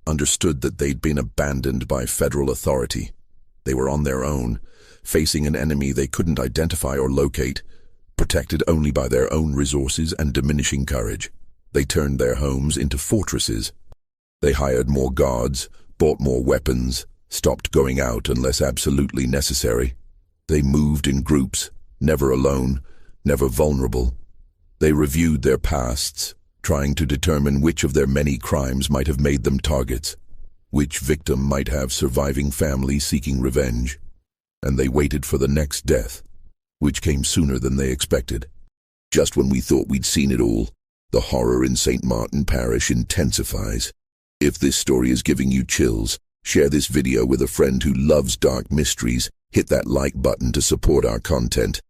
understood that they'd been abandoned by federal authority. They were on their own, facing an enemy they couldn't identify or locate, protected only by their own resources and diminishing courage. They turned their homes into fortresses. They hired more guards, bought more weapons, stopped going out unless absolutely necessary. They moved in groups, never alone, never vulnerable. They reviewed their pasts, trying to determine which of their many crimes might have made them targets, which victim might have surviving family seeking revenge. And they waited for the next death, which came sooner than they expected. Just when we thought we'd seen it all, the horror in St. Martin Parish intensifies. If this story is giving you chills, share this video with a friend who loves dark mysteries, hit that like button to support our content,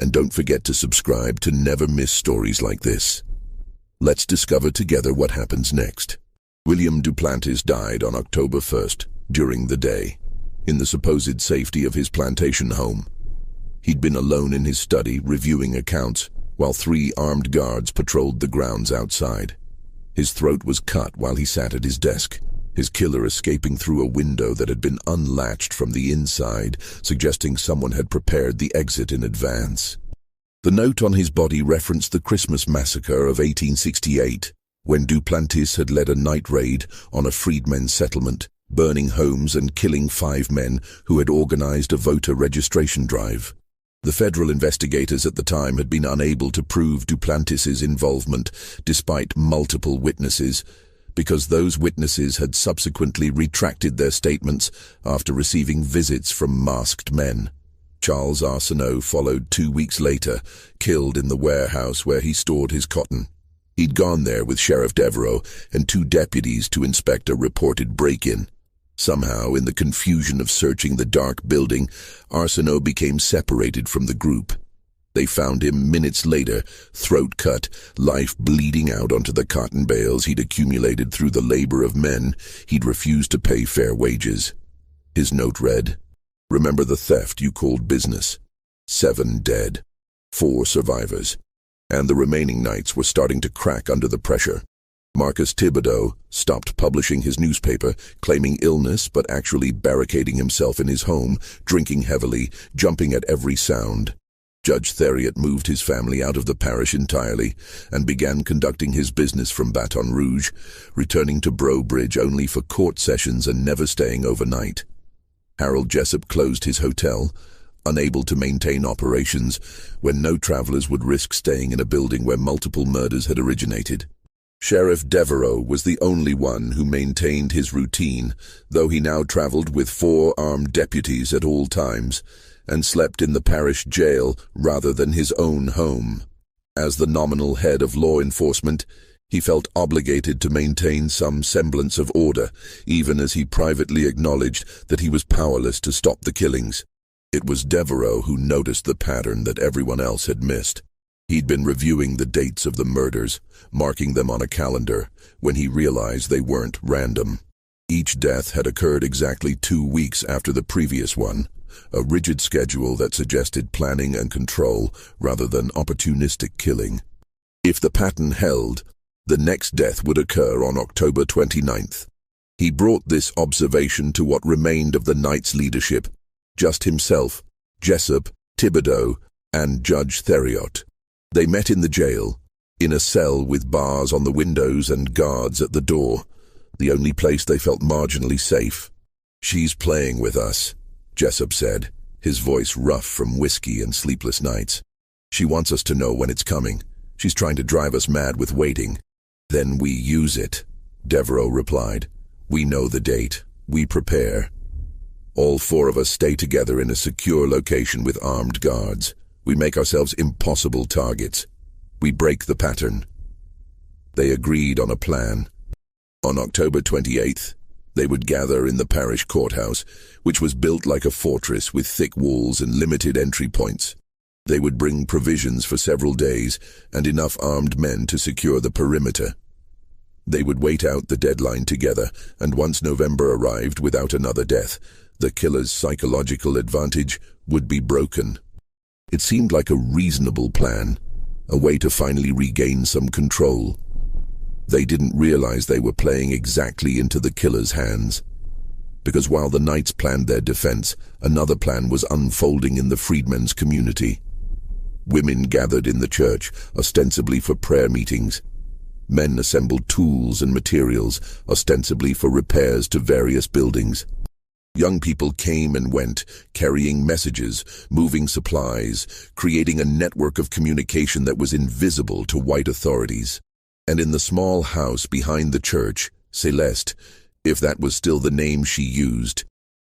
and don't forget to subscribe to never miss stories like this. Let's discover together what happens next. William Duplantis died on October 1st, during the day, in the supposed safety of his plantation home. He'd been alone in his study, reviewing accounts, while 3 armed guards patrolled the grounds outside. His throat was cut while he sat at his desk, his killer escaping through a window that had been unlatched from the inside, suggesting someone had prepared the exit in advance. The note on his body referenced the Christmas massacre of 1868, when Duplantis had led a night raid on a freedmen's settlement, burning homes and killing 5 men who had organized a voter registration drive. The federal investigators at the time had been unable to prove Duplantis's involvement despite multiple witnesses, because those witnesses had subsequently retracted their statements after receiving visits from masked men. Charles Arsenault followed 2 weeks later, killed in the warehouse where he stored his cotton. He'd gone there with Sheriff Devereaux and 2 deputies to inspect a reported break-in. Somehow, in the confusion of searching the dark building, Arsenault became separated from the group. They found him minutes later, throat cut, life bleeding out onto the cotton bales he'd accumulated through the labor of men he'd refused to pay fair wages. His note read, "Remember the theft you called business. 7 dead, 4 survivors." And the remaining knights were starting to crack under the pressure. Marcus Thibodeau stopped publishing his newspaper, claiming illness but actually barricading himself in his home, drinking heavily, jumping at every sound. Judge Theriot moved his family out of the parish entirely and began conducting his business from Baton Rouge, returning to Breaux Bridge only for court sessions and never staying overnight. Harold Jessup closed his hotel, unable to maintain operations when no travelers would risk staying in a building where multiple murders had originated. Sheriff Devereaux was the only one who maintained his routine, though he now traveled with 4 armed deputies at all times and slept in the parish jail rather than his own home. As the nominal head of law enforcement, he felt obligated to maintain some semblance of order, even as he privately acknowledged that he was powerless to stop the killings. It was Devereaux who noticed the pattern that everyone else had missed. He'd been reviewing the dates of the murders, marking them on a calendar, when he realized they weren't random. Each death had occurred exactly 2 weeks after the previous one, a rigid schedule that suggested planning and control rather than opportunistic killing. If the pattern held, the next death would occur on October 29th. He brought this observation to what remained of the Knights' leadership, just himself, Jessup, Thibodeau, and Judge Theriot. They met in the jail, in a cell with bars on the windows and guards at the door, the only place they felt marginally safe. "She's playing with us," Jessup said, his voice rough from whiskey and sleepless nights. "She wants us to know when it's coming. She's trying to drive us mad with waiting." "Then we use it," Devereaux replied. "We know the date. We prepare. All 4 of us stay together in a secure location with armed guards. We make ourselves impossible targets. We break the pattern. They agreed on a plan. On October 28th, they would gather in the parish courthouse, which was built like a fortress with thick walls and limited entry points. They would bring provisions for several days and enough armed men to secure the perimeter. They would wait out the deadline together, and once November arrived without another death, the killer's psychological advantage would be broken. It seemed like a reasonable plan, a way to finally regain some control. They didn't realize they were playing exactly into the killer's hands. Because while the knights planned their defense, another plan was unfolding in the freedmen's community. Women gathered in the church, ostensibly for prayer meetings. Men assembled tools and materials, ostensibly for repairs to various buildings. Young people came and went, carrying messages, moving supplies, creating a network of communication that was invisible to white authorities. And in the small house behind the church, Celeste, if that was still the name she used,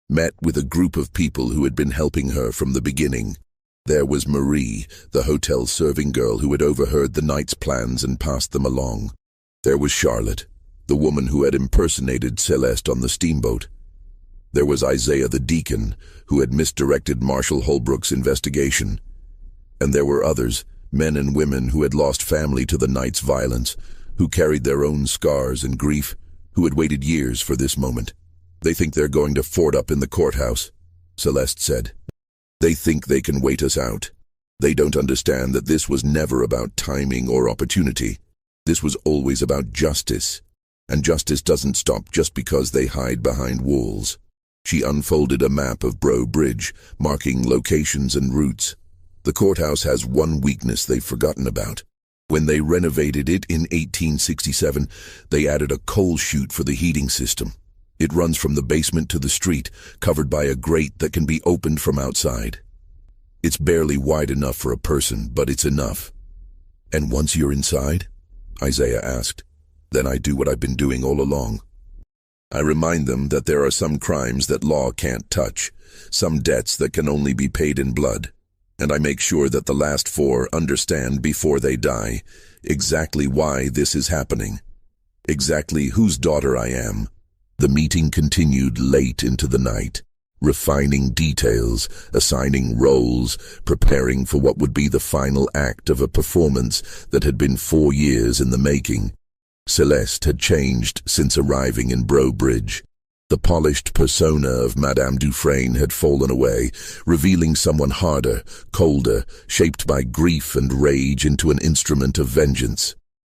met with a group of people who had been helping her from the beginning. There was Marie, the hotel serving girl who had overheard the knights' plans and passed them along. There was Charlotte, the woman who had impersonated Celeste on the steamboat. There was Isaiah the deacon, who had misdirected Marshal Holbrook's investigation. And there were others, men and women who had lost family to the knights' violence, who carried their own scars and grief, who had waited years for this moment. They think they're going to fort up in the courthouse, Celeste said. They think they can wait us out. They don't understand that this was never about timing or opportunity. This was always about justice. And justice doesn't stop just because they hide behind walls. She unfolded a map of Bro Bridge, marking locations and routes. The courthouse has one weakness they've forgotten about. When they renovated it in 1867, they added a coal chute for the heating system. It runs from the basement to the street, covered by a grate that can be opened from outside. It's barely wide enough for a person, but it's enough. And once you're inside? Isaiah asked. Then I do what I've been doing all along. I remind them that there are some crimes that law can't touch, some debts that can only be paid in blood. And I make sure that the last 4 understand before they die exactly why this is happening, exactly whose daughter I am. The meeting continued late into the night, refining details, assigning roles, preparing for what would be the final act of a performance that had been 4 years in the making. Celeste had changed since arriving in Bro Bridge. The polished persona of Madame Dufresne had fallen away, revealing someone harder, colder, shaped by grief and rage into an instrument of vengeance.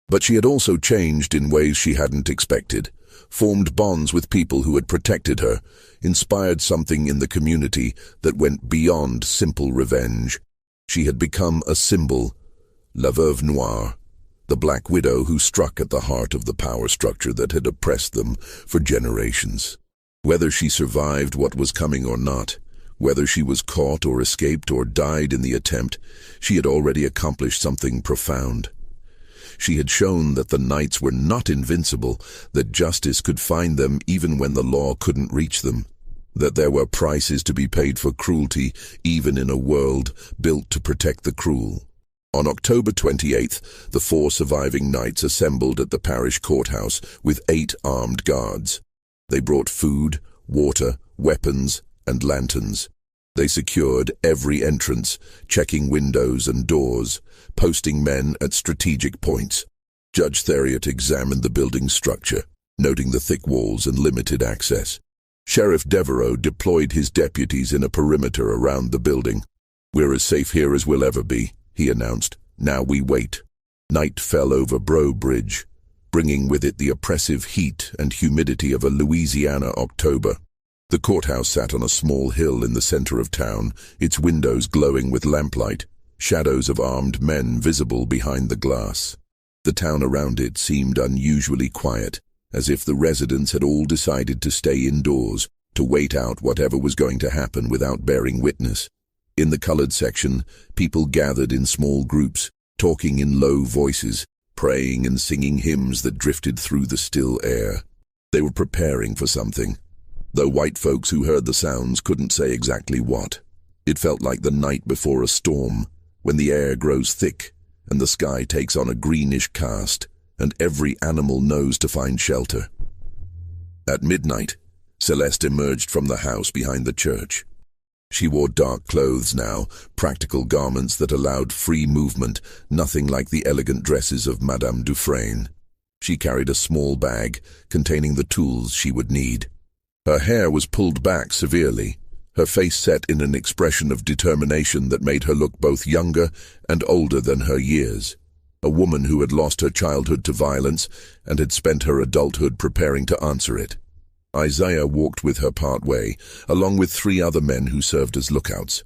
But she had also changed in ways she hadn't expected, formed bonds with people who had protected her, inspired something in the community that went beyond simple revenge. She had become a symbol, La Veuve Noire, the Black Widow who struck at the heart of the power structure that had oppressed them for generations. Whether she survived what was coming or not, whether she was caught or escaped or died in the attempt, she had already accomplished something profound. She had shown that the knights were not invincible, that justice could find them even when the law couldn't reach them, that there were prices to be paid for cruelty even in a world built to protect the cruel. On October 28th, the 4 surviving knights assembled at the parish courthouse with 8 armed guards. They brought food, water, weapons, and lanterns. They secured every entrance, checking windows and doors, posting men at strategic points. Judge Theriot examined the building's structure, noting the thick walls and limited access. Sheriff Devereaux deployed his deputies in a perimeter around the building. "We're as safe here as we'll ever be," he announced. "Now we wait." Night fell over Bro Bridge, bringing with it the oppressive heat and humidity of a Louisiana October. The courthouse sat on a small hill in the center of town, its windows glowing with lamplight, shadows of armed men visible behind the glass. The town around it seemed unusually quiet, as if the residents had all decided to stay indoors, to wait out whatever was going to happen without bearing witness. In the colored section, people gathered in small groups, talking in low voices, praying and singing hymns that drifted through the still air. They were preparing for something, though white folks who heard the sounds couldn't say exactly what. It felt like the night before a storm, when the air grows thick and the sky takes on a greenish cast and every animal knows to find shelter. At midnight, Celeste emerged from the house behind the church. She wore dark clothes now, practical garments that allowed free movement, nothing like the elegant dresses of Madame Dufresne. She carried a small bag containing the tools she would need. Her hair was pulled back severely, her face set in an expression of determination that made her look both younger and older than her years. A woman who had lost her childhood to violence and had spent her adulthood preparing to answer it. Isaiah walked with her part way, along with 3 other men who served as lookouts.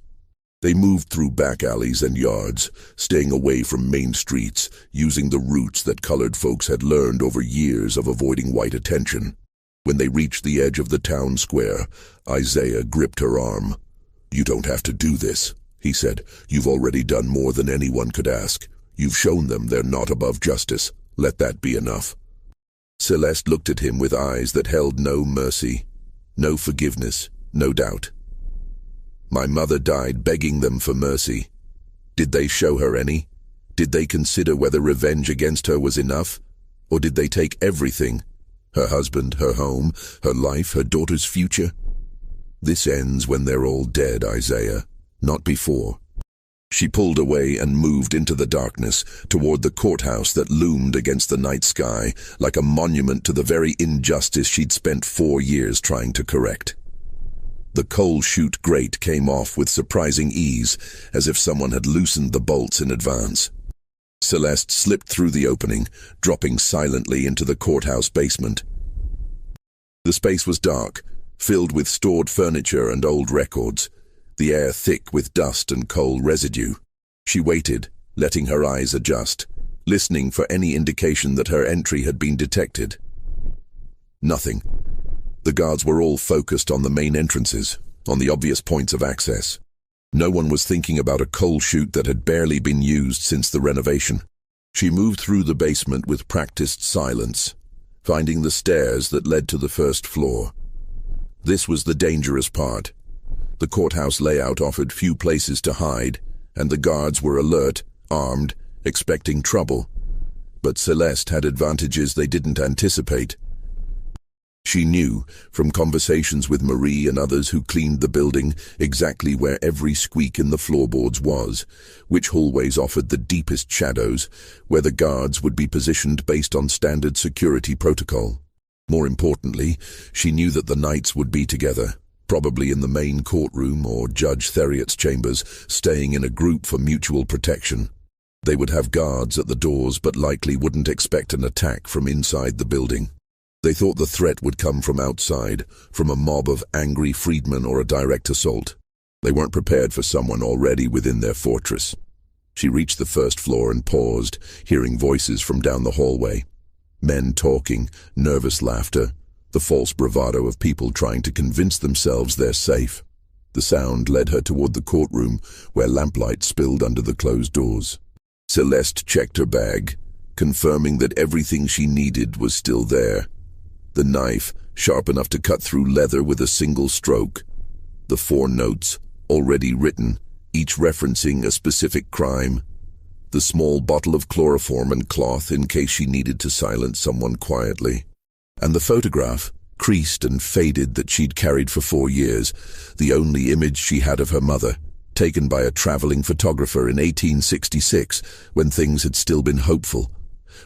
They moved through back alleys and yards, staying away from main streets, using the routes that colored folks had learned over years of avoiding white attention. When they reached the edge of the town square, Isaiah gripped her arm. "You don't have to do this," he said. "You've already done more than anyone could ask. You've shown them they're not above justice. Let that be enough." Celeste looked at him with eyes that held no mercy, no forgiveness, no doubt. "My mother died begging them for mercy. Did they show her any? Did they consider whether revenge against her was enough? Or did they take everything? Her husband, her home, her life, her daughter's future? This ends when they're all dead, Isaiah, not before." She pulled away and moved into the darkness, toward the courthouse that loomed against the night sky, like a monument to the very injustice she'd spent 4 years trying to correct. The coal chute grate came off with surprising ease, as if someone had loosened the bolts in advance. Celeste slipped through the opening, dropping silently into the courthouse basement. The space was dark, filled with stored furniture and old records, the air thick with dust and coal residue. She waited, letting her eyes adjust, listening for any indication that her entry had been detected. Nothing. The guards were all focused on the main entrances, on the obvious points of access. No one was thinking about a coal chute that had barely been used since the renovation. She moved through the basement with practiced silence, finding the stairs that led to the first floor. This was the dangerous part. The courthouse layout offered few places to hide, and the guards were alert, armed, expecting trouble. But Celeste had advantages they didn't anticipate. She knew, from conversations with Marie and others who cleaned the building, exactly where every squeak in the floorboards was, which hallways offered the deepest shadows, where the guards would be positioned based on standard security protocol. More importantly, she knew that the knights would be together, probably in the main courtroom or Judge Theriot's chambers, staying in a group for mutual protection. They would have guards at the doors but likely wouldn't expect an attack from inside the building. They thought the threat would come from outside, from a mob of angry freedmen or a direct assault. They weren't prepared for someone already within their fortress. She reached the first floor and paused, hearing voices from down the hallway. Men talking, nervous laughter, the false bravado of people trying to convince themselves they're safe. The sound led her toward the courtroom, where lamplight spilled under the closed doors. Celeste checked her bag, confirming that everything she needed was still there. The knife, sharp enough to cut through leather with a single stroke. The 4 notes, already written, each referencing a specific crime. The small bottle of chloroform and cloth in case she needed to silence someone quietly. And the photograph, creased and faded, that she'd carried for 4 years, the only image she had of her mother, taken by a traveling photographer in 1866, when things had still been hopeful,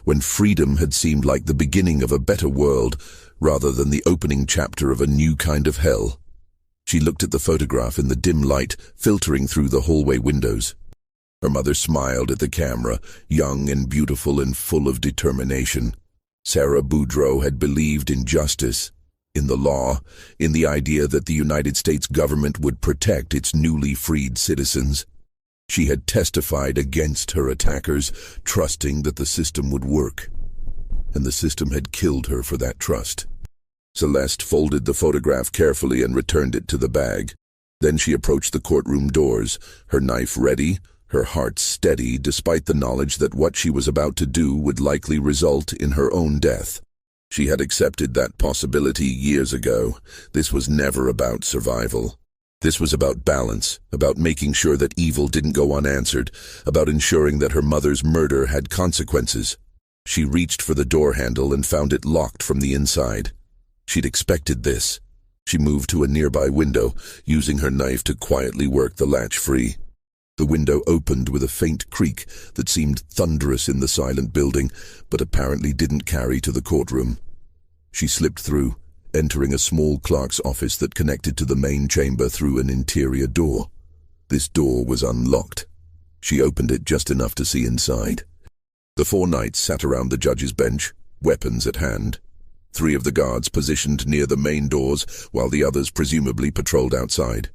when freedom had seemed like the beginning of a better world rather than the opening chapter of a new kind of hell. She looked at the photograph in the dim light filtering through the hallway windows. Her mother smiled at the camera, young and beautiful and full of determination. Sarah Boudreau had believed in justice, in the law, in the idea that the United States government would protect its newly freed citizens. She had testified against her attackers, trusting that the system would work. And the system had killed her for that trust. Celeste folded the photograph carefully and returned it to the bag. Then she approached the courtroom doors, her knife ready, her heart steady despite the knowledge that what she was about to do would likely result in her own death. She had accepted that possibility years ago. This was never about survival. This was about balance, about making sure that evil didn't go unanswered, about ensuring that her mother's murder had consequences. She reached for the door handle and found it locked from the inside. She'd expected this. She moved to a nearby window, using her knife to quietly work the latch free. The window opened with a faint creak that seemed thunderous in the silent building, but apparently didn't carry to the courtroom. She slipped through, entering a small clerk's office that connected to the main chamber through an interior door. This door was unlocked. She opened it just enough to see inside. The 4 knights sat around the judge's bench, weapons at hand. 3 of the guards positioned near the main doors, while the others presumably patrolled outside.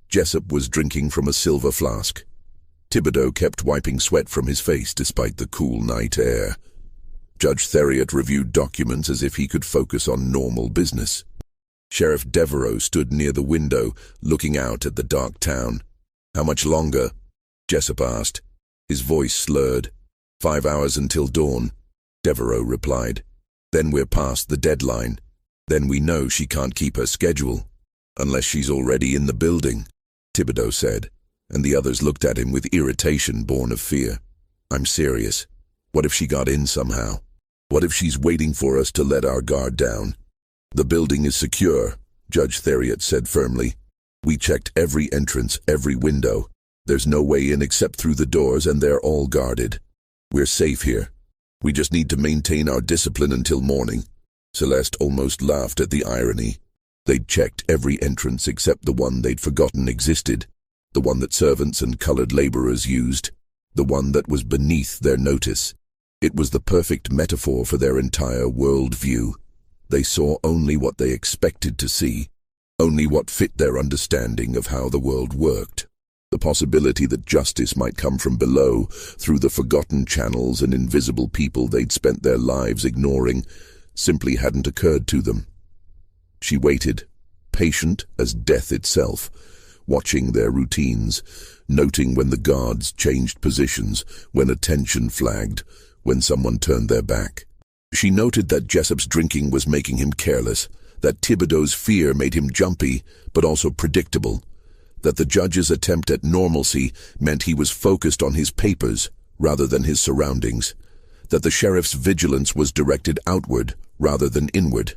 Jessup was drinking from a silver flask. Thibodeau kept wiping sweat from his face despite the cool night air. Judge Theriot reviewed documents as if he could focus on normal business. Sheriff Devereaux stood near the window, looking out at the dark town. "How much longer?" Jessup asked. His voice slurred. 5 hours until dawn," Devereaux replied. "Then we're past the deadline. Then we know she can't keep her schedule. Unless she's already in the building," Thibodeau said, and the others looked at him with irritation born of fear. "I'm serious. What if she got in somehow? What if she's waiting for us to let our guard down?" "The building is secure," Judge Theriot said firmly. "We checked every entrance, every window. There's no way in except through the doors, and they're all guarded. We're safe here. We just need to maintain our discipline until morning." Celeste almost laughed at the irony. They'd checked every entrance except the one they'd forgotten existed, the one that servants and colored laborers used, the one that was beneath their notice. It was the perfect metaphor for their entire worldview. They saw only what they expected to see, only what fit their understanding of how the world worked. The possibility that justice might come from below, through the forgotten channels and invisible people they'd spent their lives ignoring, simply hadn't occurred to them. She waited, patient as death itself, watching their routines, noting when the guards changed positions, when attention flagged, when someone turned their back. She noted that Jessup's drinking was making him careless, that Thibodeau's fear made him jumpy, but also predictable, that the judge's attempt at normalcy meant he was focused on his papers rather than his surroundings, that the sheriff's vigilance was directed outward rather than inward.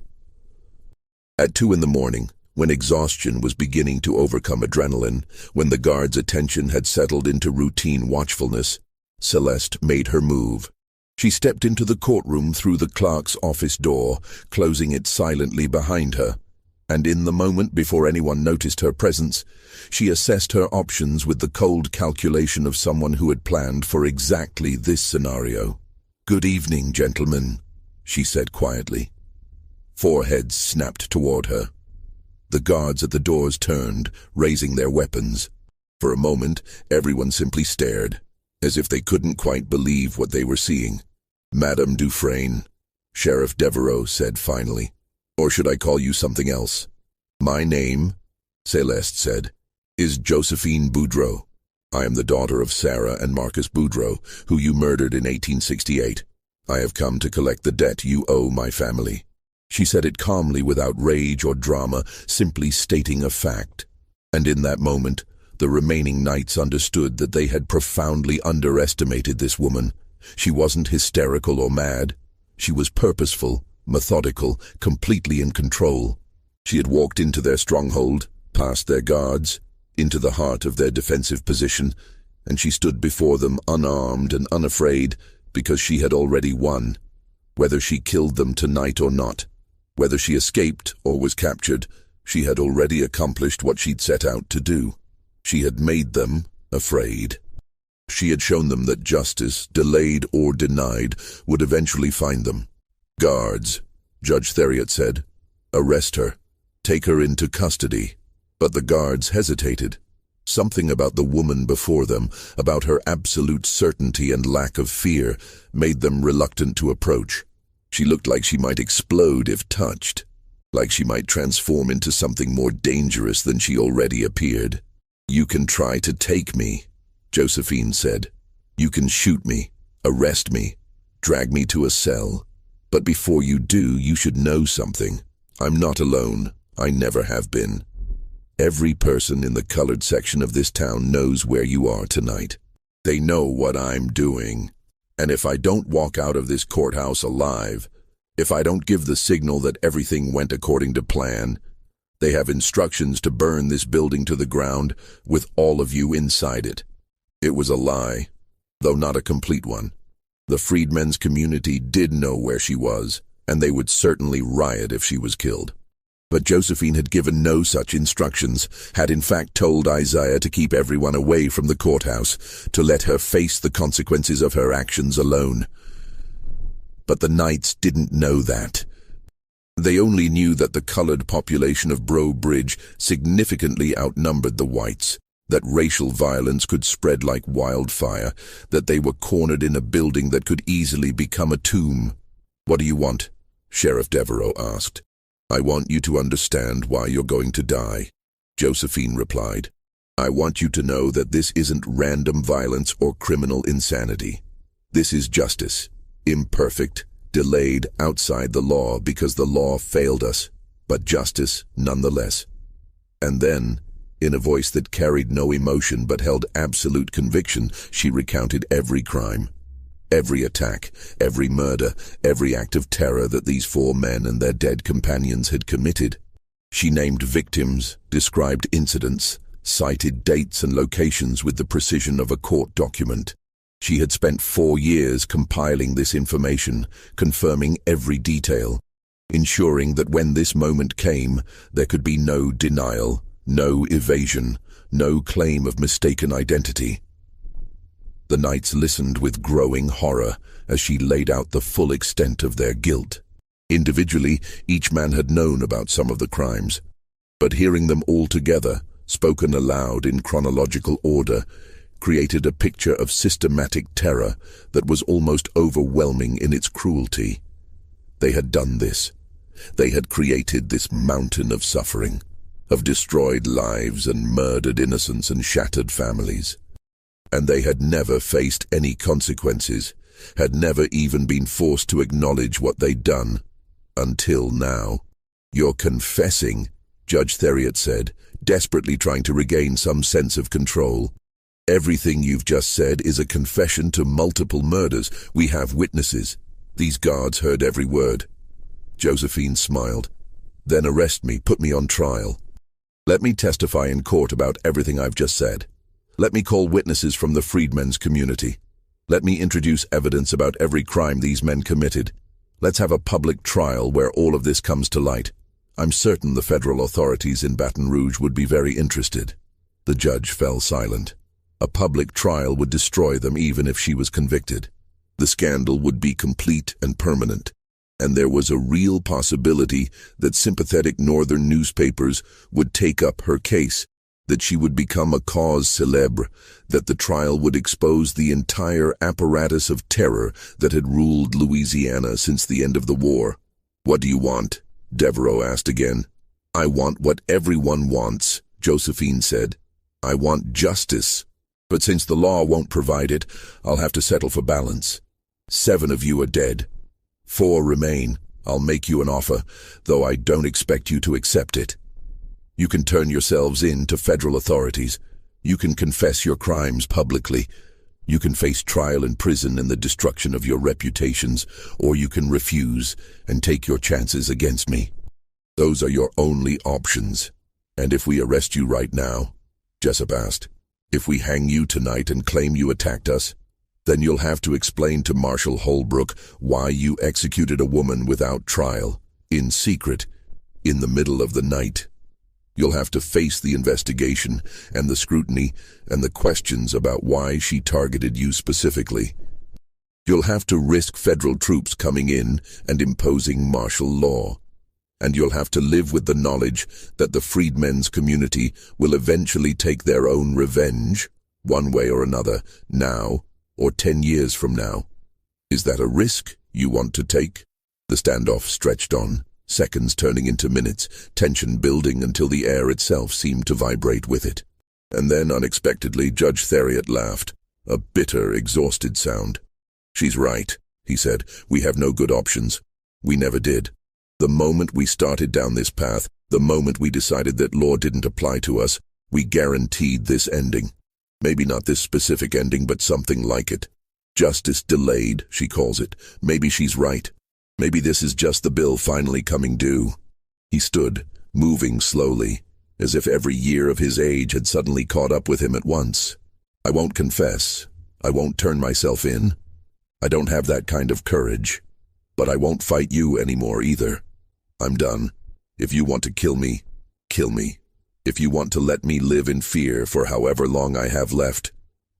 At 2 in the morning, when exhaustion was beginning to overcome adrenaline, when the guard's attention had settled into routine watchfulness, Celeste made her move. She stepped into the courtroom through the clerk's office door, closing it silently behind her, and in the moment before anyone noticed her presence, she assessed her options with the cold calculation of someone who had planned for exactly this scenario. "Good evening, gentlemen," she said quietly. 4 heads snapped toward her. The guards at the doors turned, raising their weapons. For a moment, everyone simply stared, as if they couldn't quite believe what they were seeing. "Madame Dufresne," Sheriff Devereaux said finally. "Or should I call you something else?" "My name," Celeste said, "is Josephine Boudreau. I am the daughter of Sarah and Marcus Boudreau, who you murdered in 1868. I have come to collect the debt you owe my family." She said it calmly, without rage or drama, simply stating a fact. And in that moment, the remaining knights understood that they had profoundly underestimated this woman. She wasn't hysterical or mad. She was purposeful, methodical, completely in control. She had walked into their stronghold, past their guards, into the heart of their defensive position, and she stood before them unarmed and unafraid because she had already won. Whether she killed them tonight or not, whether she escaped or was captured, she had already accomplished what she'd set out to do. She had made them afraid. She had shown them that justice, delayed or denied, would eventually find them. "Guards," Judge Theriot said, "arrest her. Take her into custody." But the guards hesitated. Something about the woman before them, about her absolute certainty and lack of fear, made them reluctant to approach. She looked like she might explode if touched, like she might transform into something more dangerous than she already appeared. "You can try to take me," Josephine said. "You can shoot me, arrest me, drag me to a cell. But before you do, you should know something. I'm not alone. I never have been." Every person in the colored section of this town knows where you are tonight. They know what I'm doing. And if I don't walk out of this courthouse alive, if I don't give the signal that everything went according to plan, they have instructions to burn this building to the ground with all of you inside it. It was a lie, though not a complete one. The freedmen's community did know where she was, and they would certainly riot if she was killed. But Josephine had given no such instructions, had in fact told Isaiah to keep everyone away from the courthouse, to let her face the consequences of her actions alone. But the Knights didn't know that. They only knew that the colored population of Breaux Bridge significantly outnumbered the whites, that racial violence could spread like wildfire, that they were cornered in a building that could easily become a tomb. "What do you want?" Sheriff Devereaux asked. "I want you to understand why you're going to die," Josephine replied. "I want you to know that this isn't random violence or criminal insanity. This is justice, imperfect, delayed outside the law because the law failed us, but justice nonetheless." And then, in a voice that carried no emotion but held absolute conviction, she recounted every crime. Every attack, every murder, every act of terror that these 4 men and their dead companions had committed. She named victims, described incidents, cited dates and locations with the precision of a court document. She had spent 4 years compiling this information, confirming every detail, ensuring that when this moment came, there could be no denial, no evasion, no claim of mistaken identity. The Knights listened with growing horror as she laid out the full extent of their guilt. Individually, each man had known about some of the crimes, but hearing them all together, spoken aloud in chronological order, created a picture of systematic terror that was almost overwhelming in its cruelty. They had done this. They had created this mountain of suffering, of destroyed lives and murdered innocents and shattered families. And they had never faced any consequences, had never even been forced to acknowledge what they'd done. Until now. "You're confessing," Judge Theriot said, desperately trying to regain some sense of control. "Everything you've just said is a confession to multiple murders. We have witnesses. These guards heard every word." Josephine smiled. "Then arrest me, put me on trial. Let me testify in court about everything I've just said. Let me call witnesses from the freedmen's community. Let me introduce evidence about every crime these men committed. Let's have a public trial where all of this comes to light. I'm certain the federal authorities in Baton Rouge would be very interested." The judge fell silent. A public trial would destroy them even if she was convicted. The scandal would be complete and permanent, and there was a real possibility that sympathetic northern newspapers would take up her case, that she would become a cause célèbre, that the trial would expose the entire apparatus of terror that had ruled Louisiana since the end of the war. "What do you want?" Devereaux asked again. "I want what everyone wants," Josephine said. "I want justice. But since the law won't provide it, I'll have to settle for balance. 7 of you are dead. 4 remain. I'll make you an offer, though I don't expect you to accept it. You can turn yourselves in to federal authorities. You can confess your crimes publicly. You can face trial in prison and the destruction of your reputations, or you can refuse and take your chances against me. Those are your only options." "And if we arrest you right now?" Jessup asked. "If we hang you tonight and claim you attacked us, then you'll have to explain to Marshal Holbrook why you executed a woman without trial, in secret, in the middle of the night. You'll have to face the investigation and the scrutiny and the questions about why she targeted you specifically. You'll have to risk federal troops coming in and imposing martial law. And you'll have to live with the knowledge that the freedmen's community will eventually take their own revenge, one way or another, now or 10 years from now. Is that a risk you want to take?" The standoff stretched on, seconds turning into minutes, tension building until the air itself seemed to vibrate with it. And then, unexpectedly, Judge Theriot laughed, a bitter, exhausted sound. "She's right," he said. "We have no good options. We never did. The moment we started down this path, The moment we decided that law didn't apply to us, we guaranteed this ending. Maybe not this specific ending, but something like it. Justice delayed, she calls it. Maybe she's right. Maybe this is just the bill finally coming due. He stood, moving slowly, as if every year of his age had suddenly caught up with him at once. I won't confess. I won't turn myself in. I don't have that kind of courage. But I won't fight you anymore either. I'm done. If you want to kill me, kill me. If you want to let me live in fear for however long I have left,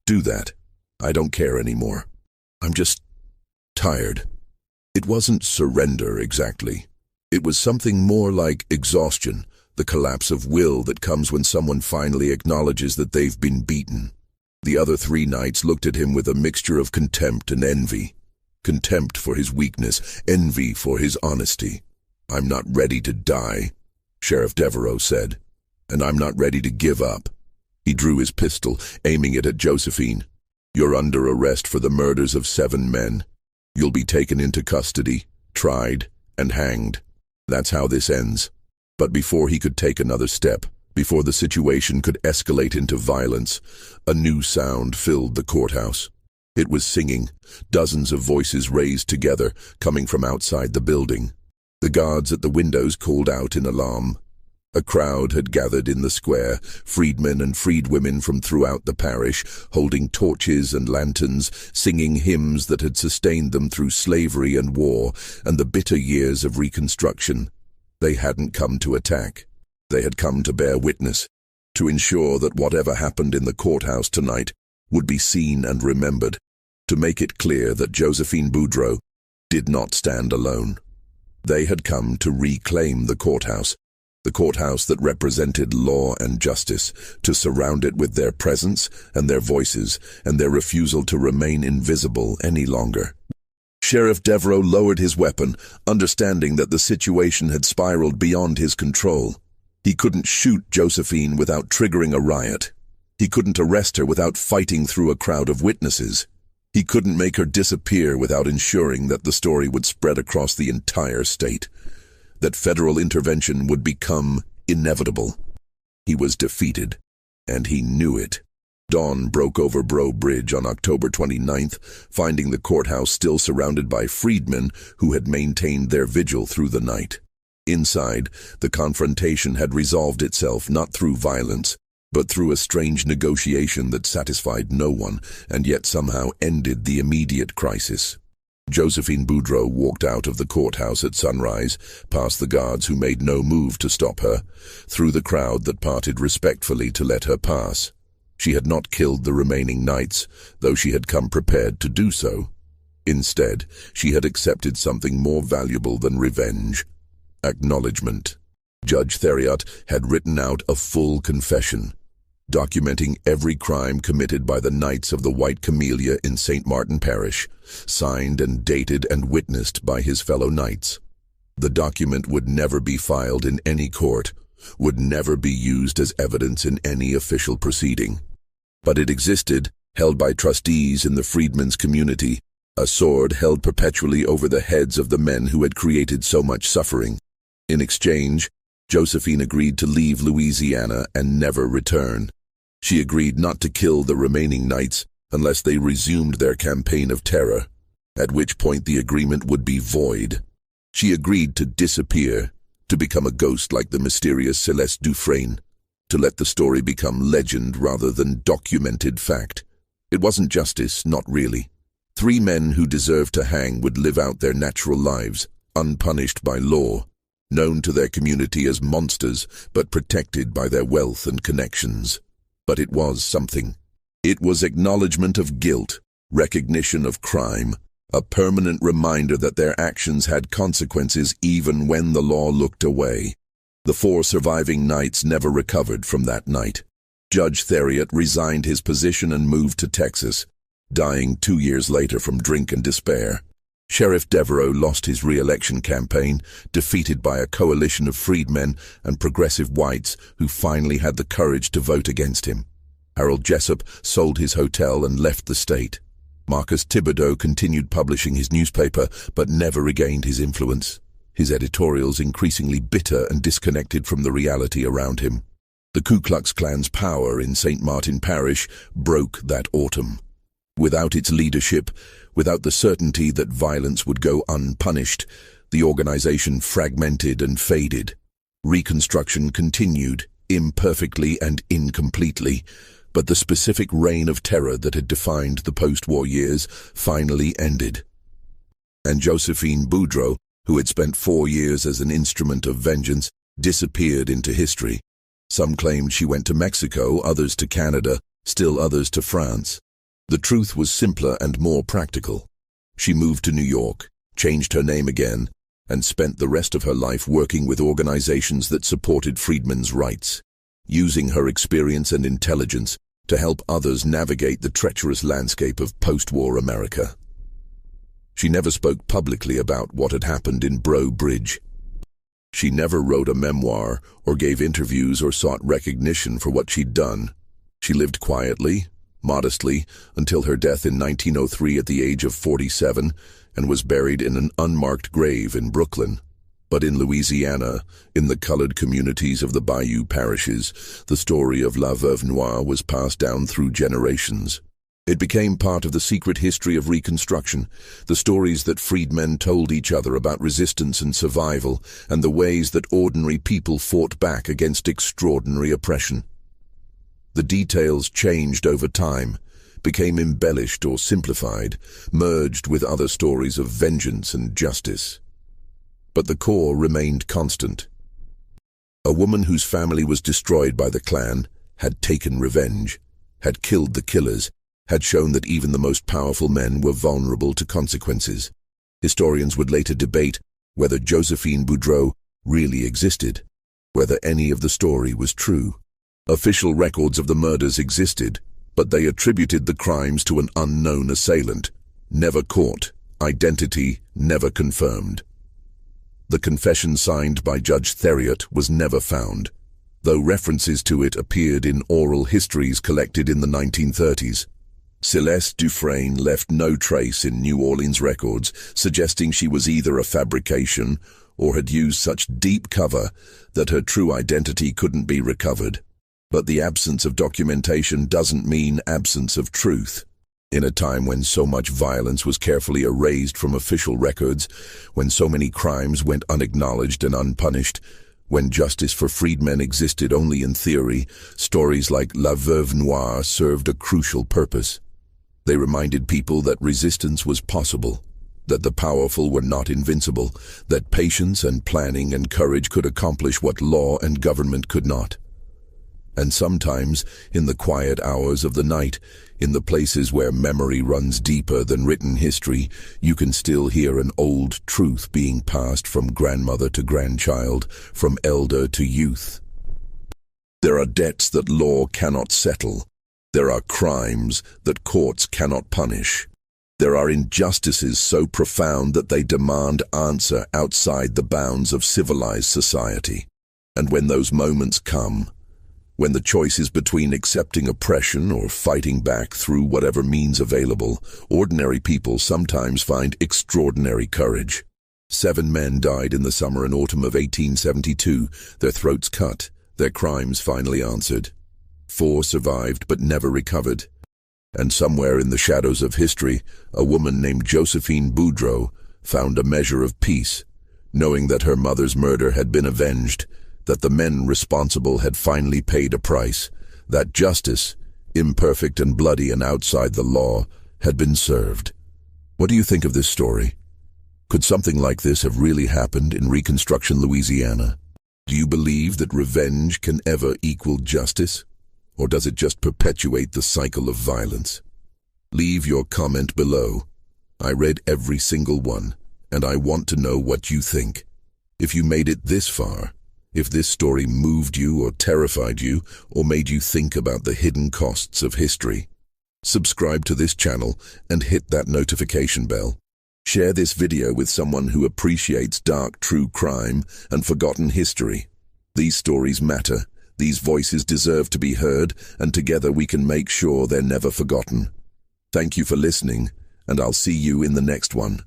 do that. I don't care anymore. I'm just tired. It wasn't surrender exactly. It was something more like exhaustion, the collapse of will that comes when someone finally acknowledges that they've been beaten. The other 3 knights looked at him with a mixture of contempt and envy. Contempt for his weakness, envy for his honesty. I'm not ready to die, Sheriff Devereaux said, and I'm not ready to give up. He drew his pistol, aiming it at Josephine. You're under arrest for the murders of 7 men. You'll be taken into custody, tried, and hanged. That's how this ends. But before he could take another step, before the situation could escalate into violence, a new sound filled the courthouse. It was singing, dozens of voices raised together, coming from outside the building. The guards at the windows called out in alarm. A crowd had gathered in the square, freedmen and freedwomen from throughout the parish, holding torches and lanterns, singing hymns that had sustained them through slavery and war and the bitter years of Reconstruction. They hadn't come to attack. They had come to bear witness, to ensure that whatever happened in the courthouse tonight would be seen and remembered, to make it clear that Josephine Boudreaux did not stand alone. They had come to reclaim the courthouse that represented law and justice, to surround it with their presence and their voices and their refusal to remain invisible any longer. Sheriff Devereaux lowered his weapon, understanding that the situation had spiraled beyond his control. He couldn't shoot Josephine without triggering a riot. He couldn't arrest her without fighting through a crowd of witnesses. He couldn't make her disappear without ensuring that the story would spread across the entire state, that federal intervention would become inevitable. He was defeated, and he knew it. Dawn broke over Breaux Bridge on October 29th, finding the courthouse still surrounded by freedmen who had maintained their vigil through the night. Inside, the confrontation had resolved itself not through violence, but through a strange negotiation that satisfied no one and yet somehow ended the immediate crisis. Josephine Boudreaux walked out of the courthouse at sunrise, past the guards who made no move to stop her, through the crowd that parted respectfully to let her pass. She had not killed the remaining knights, though she had come prepared to do so. Instead, she had accepted something more valuable than revenge: acknowledgement. Judge Theriot had written out a full confession, documenting every crime committed by the Knights of the White Camellia in St. Martin Parish, signed and dated and witnessed by his fellow knights. The document would never be filed in any court, would never be used as evidence in any official proceeding. But it existed, held by trustees in the freedmen's community, a sword held perpetually over the heads of the men who had created so much suffering. In exchange, Josephine agreed to leave Louisiana and never return. She agreed not to kill the remaining knights unless they resumed their campaign of terror, at which point the agreement would be void. She agreed to disappear, to become a ghost like the mysterious Celeste Dufresne, to let the story become legend rather than documented fact. It wasn't justice, not really. 3 men who deserved to hang would live out their natural lives, unpunished by law, known to their community as monsters, but protected by their wealth and connections. But it was something. It was acknowledgement of guilt, recognition of crime, a permanent reminder that their actions had consequences even when the law looked away. The 4 surviving knights never recovered from that night. Judge Theriot resigned his position and moved to Texas, dying 2 years later from drink and despair. Sheriff Devereaux lost his re-election campaign, defeated by a coalition of freedmen and progressive whites who finally had the courage to vote against him. Harold Jessup sold his hotel and left the state. Marcus Thibodeau continued publishing his newspaper, but never regained his influence. his editorials increasingly bitter and disconnected from the reality around him. The Ku Klux Klan's power in St. Martin Parish broke that autumn. Without its leadership, without the certainty that violence would go unpunished, the organization fragmented and faded. Reconstruction continued, imperfectly and incompletely, but the specific reign of terror that had defined the post-war years finally ended. And Josephine Boudreau, who had spent 4 years as an instrument of vengeance, disappeared into history. Some claimed she went to Mexico, others to Canada, still others to France. The truth was simpler and more practical. She moved to New York, changed her name again, and spent the rest of her life working with organizations that supported freedmen's rights, using her experience and intelligence to help others navigate the treacherous landscape of post-war America. She never spoke publicly about what had happened in Breaux Bridge. She never wrote a memoir or gave interviews or sought recognition for what she'd done. She lived quietly, modestly, until her death in 1903 at the age of 47, and was buried in an unmarked grave in Brooklyn. But in Louisiana, in the colored communities of the Bayou parishes, the story of La Veuve Noire was passed down through generations. It became part of the secret history of Reconstruction, the stories that freedmen told each other about resistance and survival, and the ways that ordinary people fought back against extraordinary oppression. The details changed over time, became embellished or simplified, merged with other stories of vengeance and justice. But the core remained constant. A woman whose family was destroyed by the Klan had taken revenge, had killed the killers, had shown that even the most powerful men were vulnerable to consequences. Historians would later debate whether Josephine Boudreau really existed, whether any of the story was true. Official records of the murders existed, but they attributed the crimes to an unknown assailant, never caught, identity never confirmed. The confession signed by Judge Theriot was never found, though references to it appeared in oral histories collected in the 1930s. Celeste Dufresne left no trace in New Orleans records, suggesting she was either a fabrication or had used such deep cover that her true identity couldn't be recovered. But the absence of documentation doesn't mean absence of truth. In a time when so much violence was carefully erased from official records, when so many crimes went unacknowledged and unpunished, when justice for freedmen existed only in theory, stories like La Veuve Noire served a crucial purpose. They reminded people that resistance was possible, that the powerful were not invincible, that patience and planning and courage could accomplish what law and government could not. And sometimes, in the quiet hours of the night, in the places where memory runs deeper than written history, you can still hear an old truth being passed from grandmother to grandchild, from elder to youth. There are debts that law cannot settle. There are crimes that courts cannot punish. There are injustices so profound that they demand answer outside the bounds of civilized society. And when those moments come, when the choice is between accepting oppression or fighting back through whatever means available, ordinary people sometimes find extraordinary courage. 7 men died in the summer and autumn of 1872, their throats cut, their crimes finally answered. 4 survived but never recovered. And somewhere in the shadows of history, a woman named Josephine Boudreau found a measure of peace, knowing that her mother's murder had been avenged, that the men responsible had finally paid a price, that justice, imperfect and bloody and outside the law, had been served. What do you think of this story? Could something like this have really happened in Reconstruction, Louisiana? Do you believe that revenge can ever equal justice? Or does it just perpetuate the cycle of violence? Leave your comment below. I read every single one, and I want to know what you think. If you made it this far, if this story moved you or terrified you or made you think about the hidden costs of history, subscribe to this channel and hit that notification bell. Share this video with someone who appreciates dark true crime and forgotten history. These stories matter, these voices deserve to be heard, and together we can make sure they're never forgotten. Thank you for listening, and I'll see you in the next one.